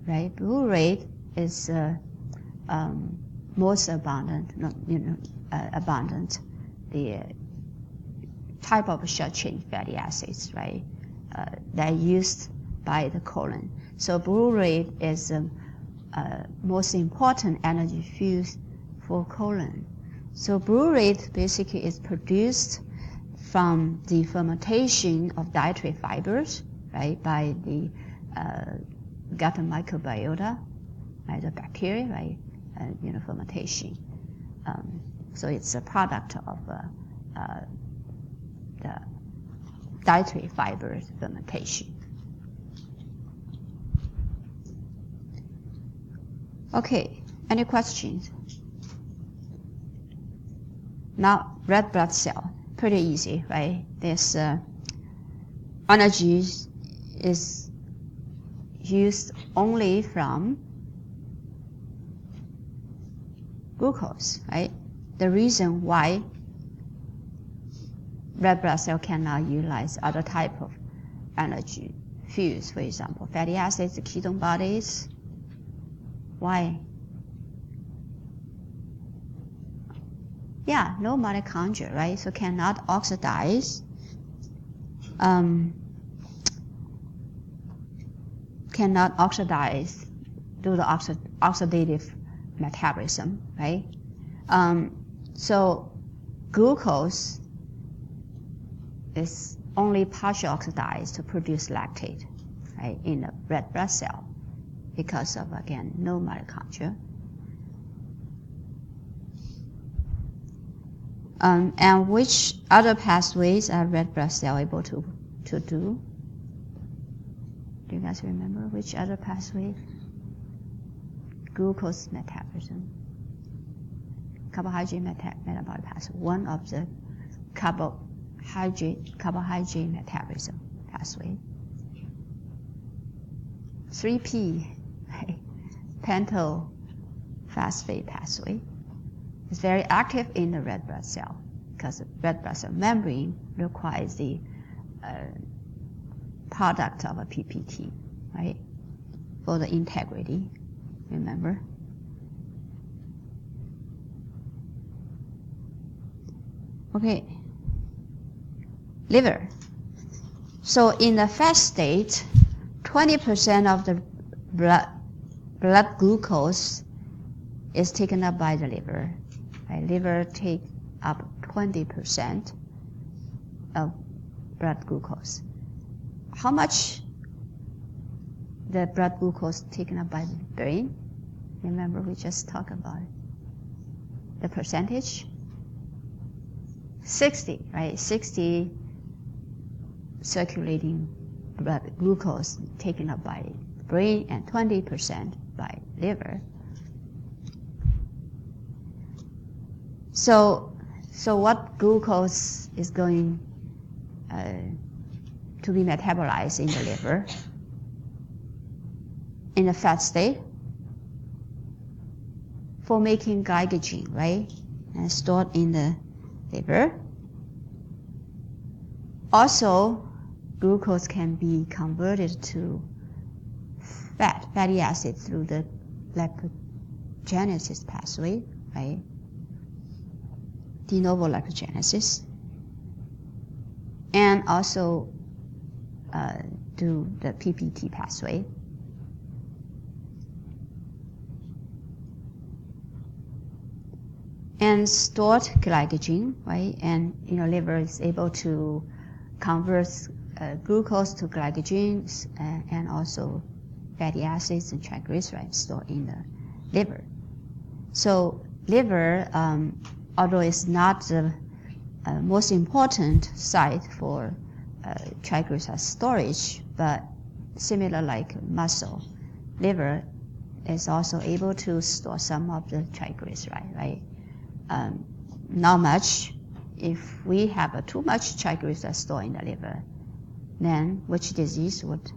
right? Butyrate is most abundant, abundant, the type of short chain fatty acids, right? That are used by the colon. So butyrate is most important energy field for colon. So butyrate basically is produced from the fermentation of dietary fibers, right, by the gut microbiota, right, the bacteria, right, fermentation. So it's a product of the dietary fiber fermentation. Okay, any questions? Now, red blood cell, pretty easy, right? This energy is used only from glucose, right? The reason why red blood cell cannot utilize other type of energy fuels, for example, fatty acids, ketone bodies. Why? Yeah, no mitochondria, right? So cannot oxidize. Cannot oxidize due to oxidative metabolism, right? So glucose is only partially oxidized to produce lactate, right, in the red blood cell because of, again, no mitochondria. And which other pathways are red blood cell able to do? Do you guys remember which other pathway? Glucose metabolism, carbohydrate metabolic pathway, one of the carbohydrate metabolism pathway. 3P, right? Pentophosphate pathway. It's very active in the red blood cell because the red blood cell membrane requires the product of a PPT, right, for the integrity, remember? Okay, liver. So in the fat state, 20% of the blood glucose is taken up by the liver. Right? Liver take up 20% of blood glucose. How much the blood glucose taken up by the brain? Remember we just talked about it. The percentage? 60, right? 60 circulating blood glucose taken up by the brain and 20% by liver. So what glucose is going to be metabolized in the liver? In the fat state? For making glycogen, right? And stored in the liver. Also, glucose can be converted to fatty acid through the lipogenesis pathway, right? De novo lipogenesis. And also do the PPT pathway. And stored glycogen, right? And liver is able to convert glucose to glycogen and also fatty acids and triglycerides stored in the liver. So liver, although it's not the most important site for triglyceride storage, but similar like muscle, liver is also able to store some of the triglyceride, right? Not much. If we have too much triglyceride stored in the liver, then which disease would?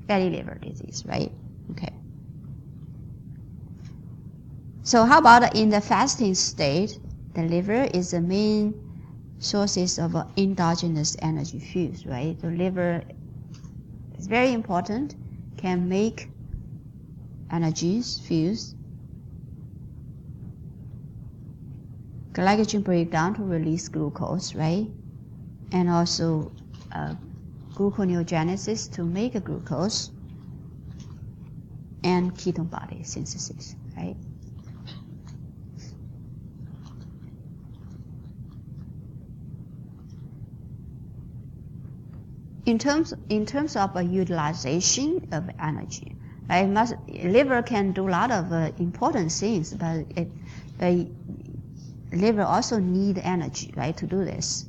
Fatty liver disease, right? Okay. So how about in the fasting state, the liver is the main sources of endogenous energy fuels, right? The liver is very important, can make energies, fuels. Glycogen breakdown to release glucose, right? And also gluconeogenesis to make a glucose, and ketone body synthesis, right? In terms of utilization of energy, right? Liver can do a lot of important things, but the liver also need energy, right, to do this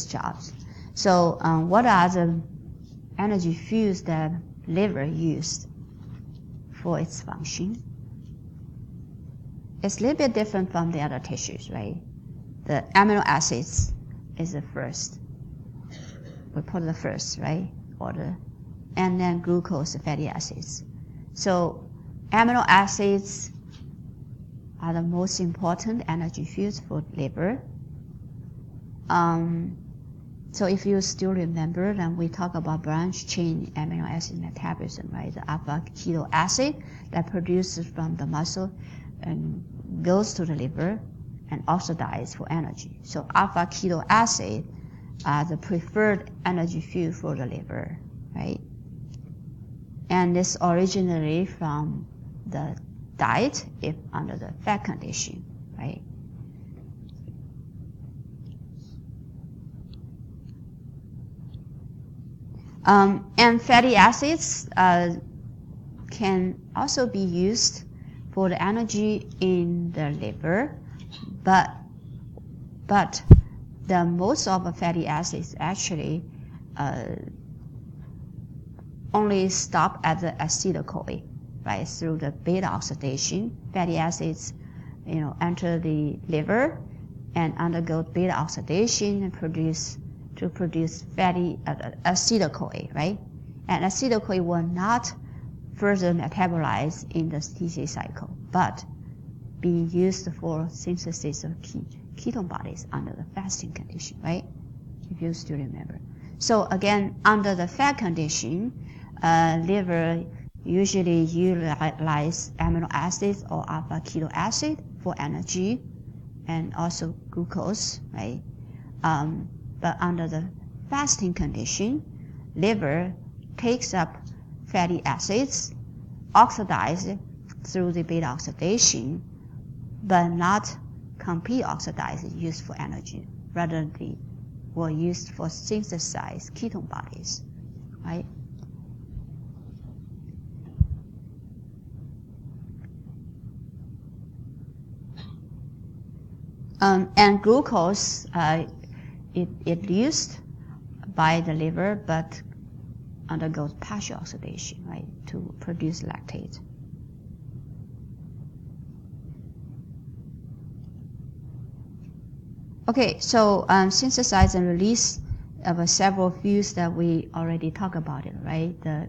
jobs. So what are the energy fuels that liver used for its function? It's a little bit different from the other tissues, right? The amino acids is the first. We put the first, right, order, and then glucose, fatty acids. So amino acids are the most important energy fuels for liver. So if you still remember, then we talk about branch chain amino acid metabolism, right? The alpha keto acid that produces from the muscle and goes to the liver and oxidizes for energy. So alpha keto acid are the preferred energy fuel for the liver, right? And this originally from the diet if under the fat condition, right? And fatty acids can also be used for the energy in the liver, but the most of the fatty acids actually only stop at the acetyl-CoA, right? Through the beta oxidation, fatty acids, enter the liver and undergo beta oxidation and produce fatty acetyl-CoA, right? And acetyl-CoA will not further metabolize in the TCA cycle, but be used for synthesis of ketone bodies under the fasting condition, right? If you still remember. So again, under the fat condition, liver usually utilize amino acids or alpha keto acid for energy and also glucose, right? But under the fasting condition, liver takes up fatty acids, oxidize through the beta oxidation, but not complete oxidized used for energy. Rather, they were used for synthesize ketone bodies, right? And glucose, it used by the liver, but undergoes partial oxidation, right, to produce lactate. Okay, so synthesize and release of several fuels that we already talked about it, right? The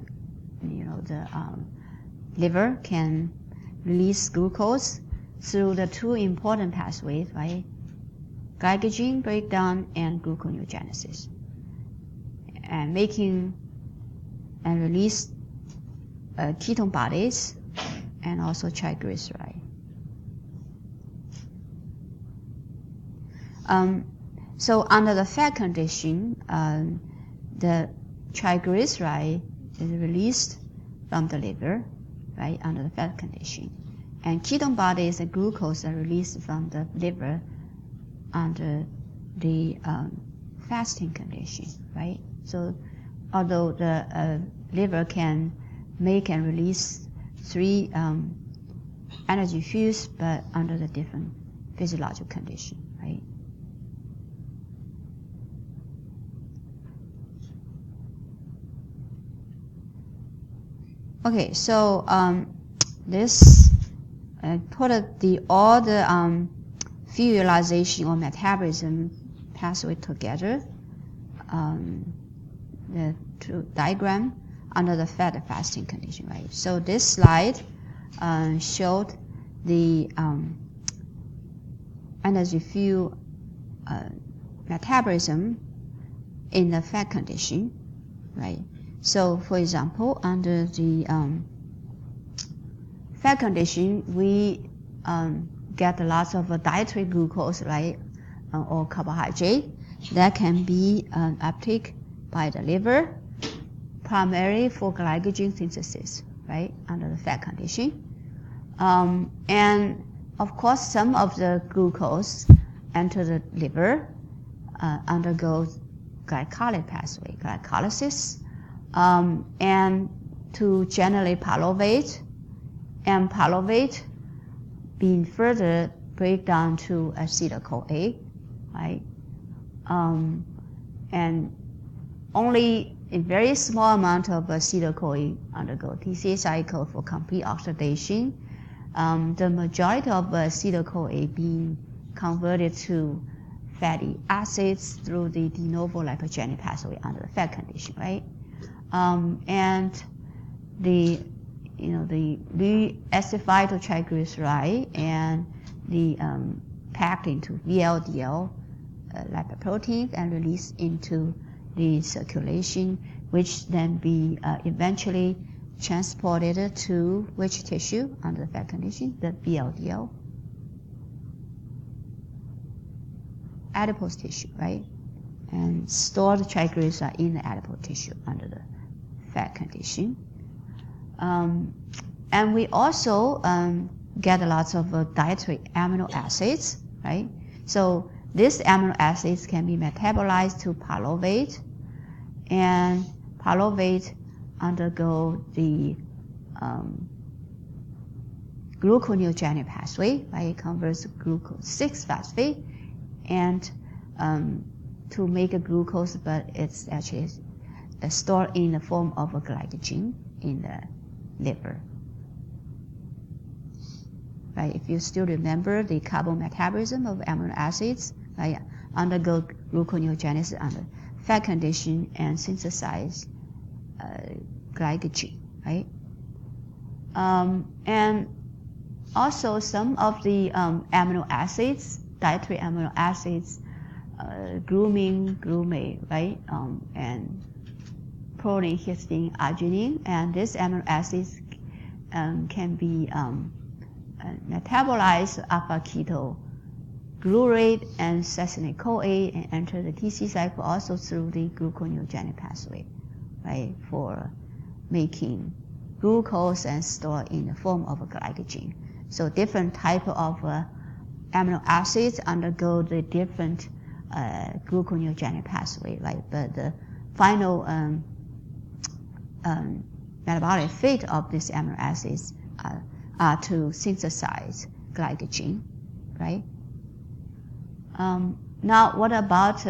liver can release glucose through the two important pathways, right? Glycogen breakdown and gluconeogenesis, and making and release ketone bodies and also triglyceride. So under the fat condition, the triglyceride is released from the liver, right, under the fat condition. And ketone bodies and glucose are released from the liver under the fasting condition, right? So although the liver can make and release three energy fields, but under the different physiological condition, right? Okay, so this put all the fuelization or metabolism pathway together. The diagram under the fat fasting condition, right? So this slide showed the energy fuel metabolism in the fat condition, right? So, for example, under the fat condition, we get lots of dietary glucose, right, or carbohydrate that can be uptake by the liver, primarily for glycogen synthesis, right, under the fat condition. And of course, some of the glucose enter the liver, undergoes glycolytic pathway, glycolysis, and to generate pyruvate, and pyruvate being further break down to acetyl-CoA, right? And only a very small amount of acetyl-CoA undergo TCA cycle for complete oxidation. The majority of acetyl-CoA being converted to fatty acids through the de novo lipogenic pathway under the fat condition, right? And the re-acidified triglyceride and the packed into VLDL lipoproteins and released into the circulation, which then be eventually transported to which tissue under the fat condition? The VLDL. Adipose tissue, right? And stored triglycerides in the adipose tissue under the fat condition. And we also get lots of dietary amino acids, right? So these amino acids can be metabolized to pyruvate, and pyruvate undergo the gluconeogenic pathway, right? It converts glucose 6-phosphate and to make a glucose, but it's actually stored in the form of a glycogen in the liver. Right? If you still remember the carbon metabolism of amino acids, right, undergo gluconeogenesis under fat condition and synthesize glycogen, right? And also some of the amino acids, dietary amino acids, glutamine, glutamate, right, and proline, histidine, arginine, and these amino acids can be metabolized alpha-keto glutarate and succinyl-CoA and enter the TC cycle also through the gluconeogenic pathway, right, for making glucose and store in the form of a glycogen. So different type of amino acids undergo the different gluconeogenic pathway, right? But the final metabolic fate of these amino acids are to synthesize glycogen, right? Now, what about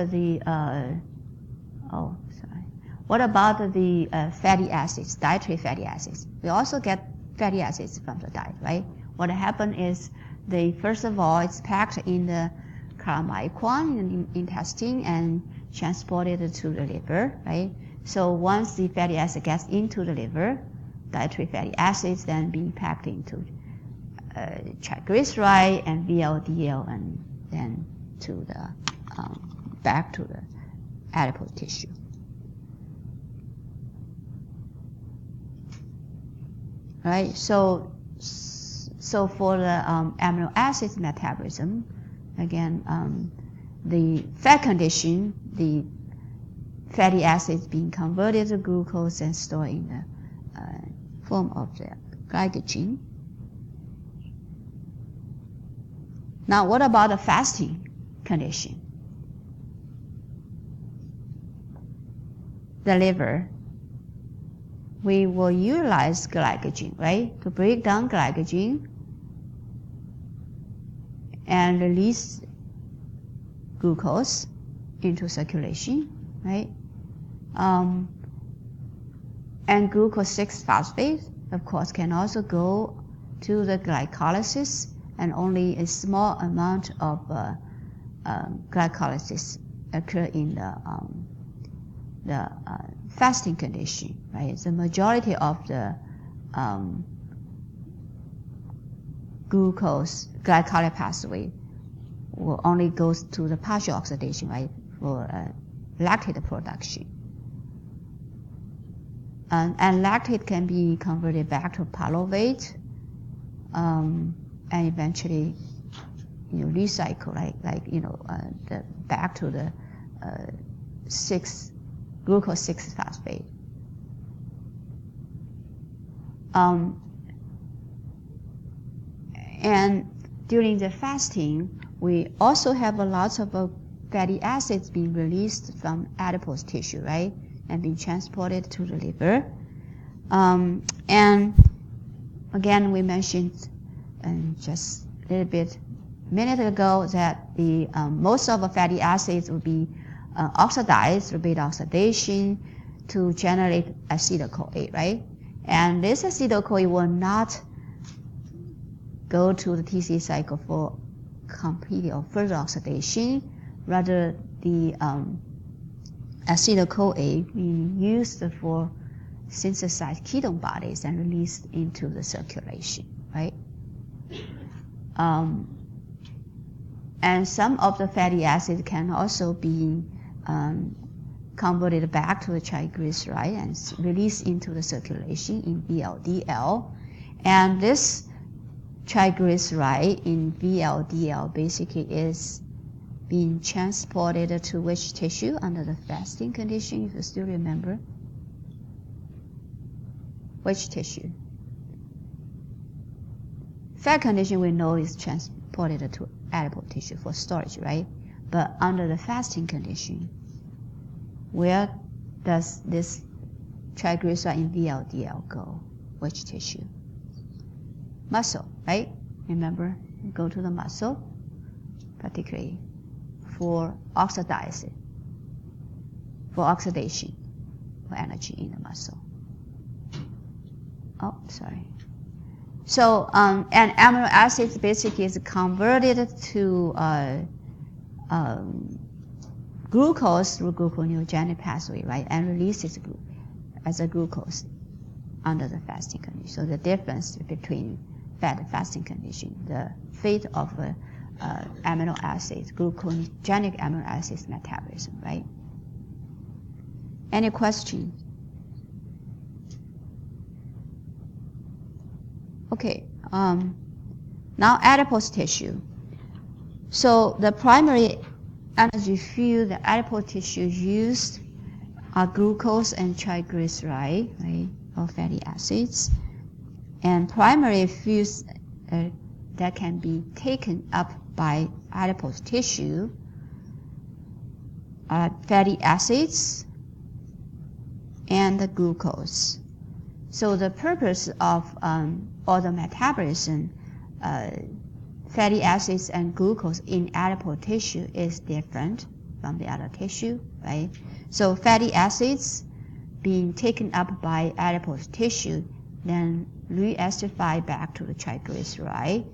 what about the fatty acids, dietary fatty acids? We also get fatty acids from the diet, right? What happened is first of all, it's packed in the chylomicron in the intestine and transported to the liver, right? So once the fatty acid gets into the liver, dietary fatty acids then being packed into triglyceride and VLDL, and then to the back to the adipose tissue. Right. So for the amino acids metabolism, again, the fat condition, the fatty acids being converted to glucose and stored in the form of the glycogen. Now, what about the fasting condition? The liver we will utilize glycogen, right, to break down glycogen and release glucose into circulation, right? And glucose 6-phosphate, of course, can also go to the glycolysis, and only a small amount of glycolysis occur in the fasting condition, right? The majority of the glucose glycolytic pathway will only goes to the partial oxidation, right, for lactate production. And lactate can be converted back to pyruvate, and eventually, recycle, back to the glucose 6-phosphate. And during the fasting, we also have a lot of fatty acids being released from adipose tissue, right, and being transported to the liver. And again, we mentioned just a little bit a minute ago that the most of the fatty acids will be oxidized through beta oxidation to generate acetyl-CoA, right? And this acetyl-CoA will not go to the TCA cycle for complete or further oxidation. Rather, the acetyl-CoA being used for synthesized ketone bodies and released into the circulation, right? And some of the fatty acids can also be converted back to the triglyceride and released into the circulation in VLDL. And this triglyceride in VLDL basically is being transported to which tissue under the fasting condition, if you still remember? Which tissue? Fat condition we know is transported to adipose tissue for storage, right? But under the fasting condition, where does this triglyceride in VLDL go? Which tissue? Muscle, right? Remember, go to the muscle, particularly for oxidation, for energy in the muscle. Oh, sorry. So, and amino acids basically is converted to glucose through gluconeogenic pathway, right, and releases as a glucose under the fasting condition. So the difference between fat and fasting condition, the fate of amino acids, glucogenic amino acids metabolism, right? Any question? Okay, now adipose tissue. So the primary energy fuel the adipose tissue used are glucose and triglyceride, right, or fatty acids. And primary fuels that can be taken up by adipose tissue are fatty acids and the glucose. So the purpose of all the metabolism, fatty acids and glucose in adipose tissue is different from the other tissue, right? So fatty acids being taken up by adipose tissue, then re-esterified back to the triglyceride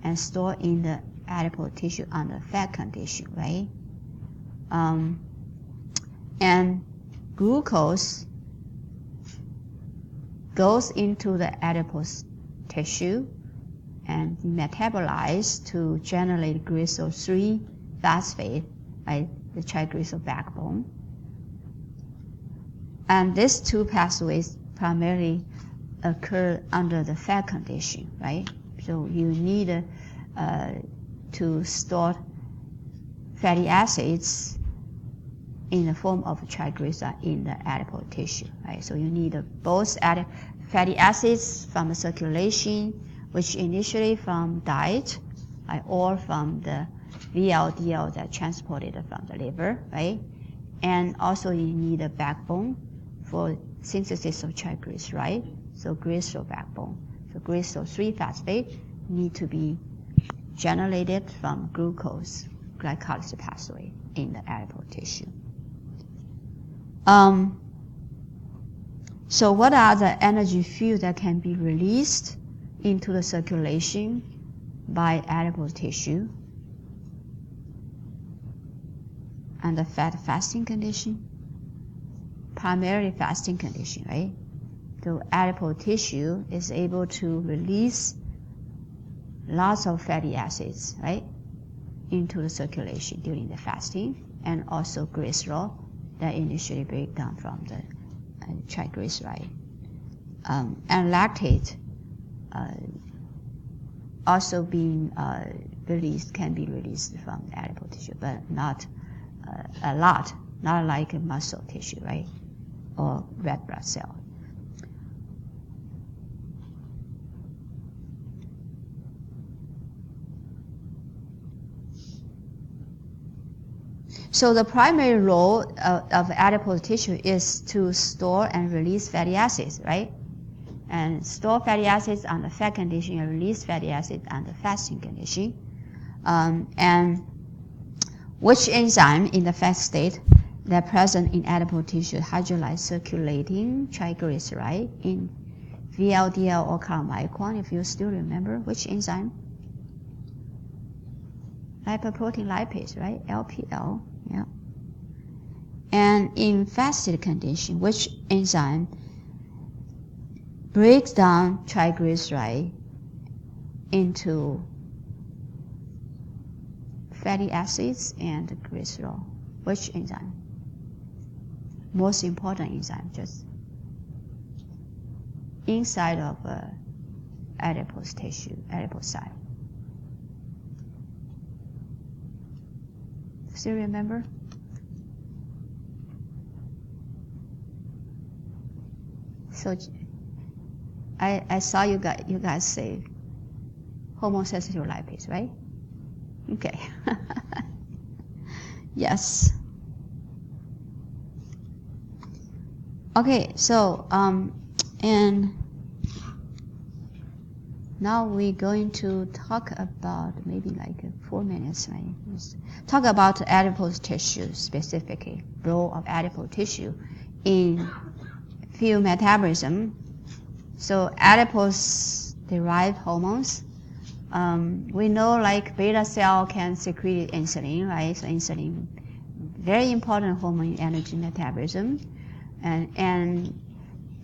and stored in the adipose tissue under fat condition, right? And glucose goes into the adipose tissue and metabolized to generate glycerol 3-phosphate, right, the triglyceride backbone. And these two pathways primarily occur under the fat condition, right? So you need to store fatty acids in the form of triglyceride in the adipose tissue, right? So you need both fatty acids from the circulation, which initially from diet, right, or from the VLDL that transported from the liver, right? And also you need a backbone for synthesis of triglyceride, so glycerol backbone. So glycerol 3-phosphate need to be generated from glucose glycolysis pathway in the adipose tissue. So what are the energy fields that can be released into the circulation by adipose tissue? And the fat fasting condition, primarily fasting condition, right? So adipose tissue is able to release lots of fatty acids, right, into the circulation during the fasting, and also glycerol that initially break down from the triglyceride. And lactate also being released, can be released from the adipose tissue, but not a lot, not like a muscle tissue, right, or red blood cell. So the primary role of adipose tissue is to store and release fatty acids, right? And store fatty acids on the fat condition and release fatty acids on the fasting condition. And which enzyme in the fat state that present in adipose tissue hydrolyze circulating triglyceride in VLDL or chylomicron, if you still remember, which enzyme? Lipoprotein lipase, right? LPL, yeah. And in fasted condition, which enzyme breaks down triglyceride into fatty acids and glycerol? Which enzyme? Most important enzyme, just inside of adipose tissue, adipocyte. Still remember? So I saw you guys say homosensitive lipase, right? Okay. Yes. Okay, so and now we're going to talk about maybe like 4 minutes, right? Talk about adipose tissue specifically, role of adipose tissue in fuel metabolism. So adipose derived hormones. We know like beta cell can secrete insulin, right? So insulin, very important hormone in energy metabolism, and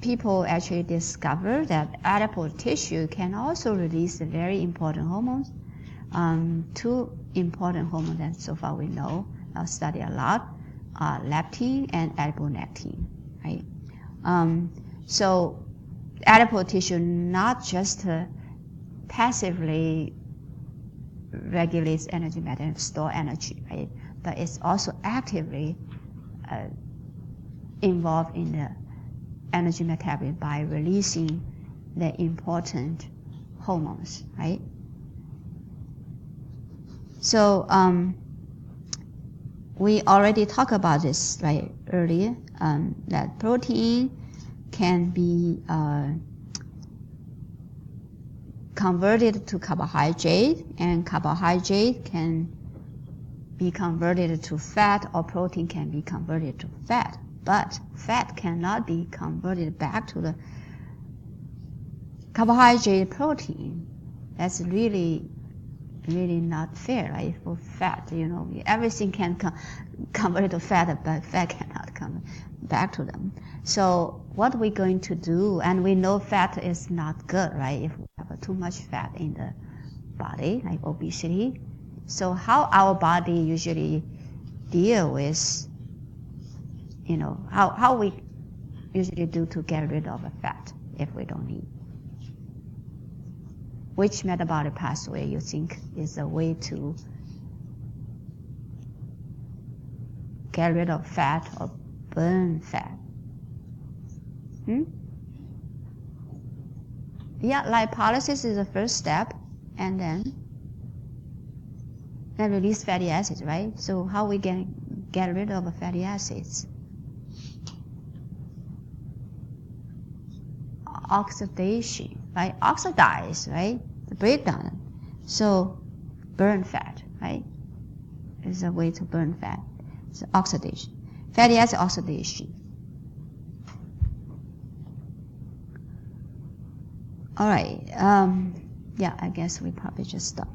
people actually discover that adipose tissue can also release the very important hormones. 2 important hormones that so far we know, study a lot, leptin and adiponectin, right? So adipose tissue not just passively regulates energy metabolism, store energy, right? But it's also actively involved in the energy metabolism by releasing the important hormones, right? So we already talked about this right earlier, that protein can be converted to carbohydrate, and carbohydrate can be converted to fat, or protein can be converted to fat. But fat cannot be converted back to the carbohydrate protein. That's really not fair, right? For fat, everything can convert to fat, but fat cannot come back to them. So what we're going to do, and we know fat is not good, right? If we have too much fat in the body, like obesity. So how our body usually deal with, how we usually do to get rid of the fat if we don't need. Which metabolic pathway you think is a way to get rid of fat or burn fat? Yeah, lipolysis is the first step, and then release fatty acids, right? So how we can get rid of fatty acids? oxidation, right? Oxidize, right? The breakdown. So burn fat, right? Is a way to burn fat. It's oxidation. Fatty acid oxidation. All right. Yeah, I guess we probably just stop.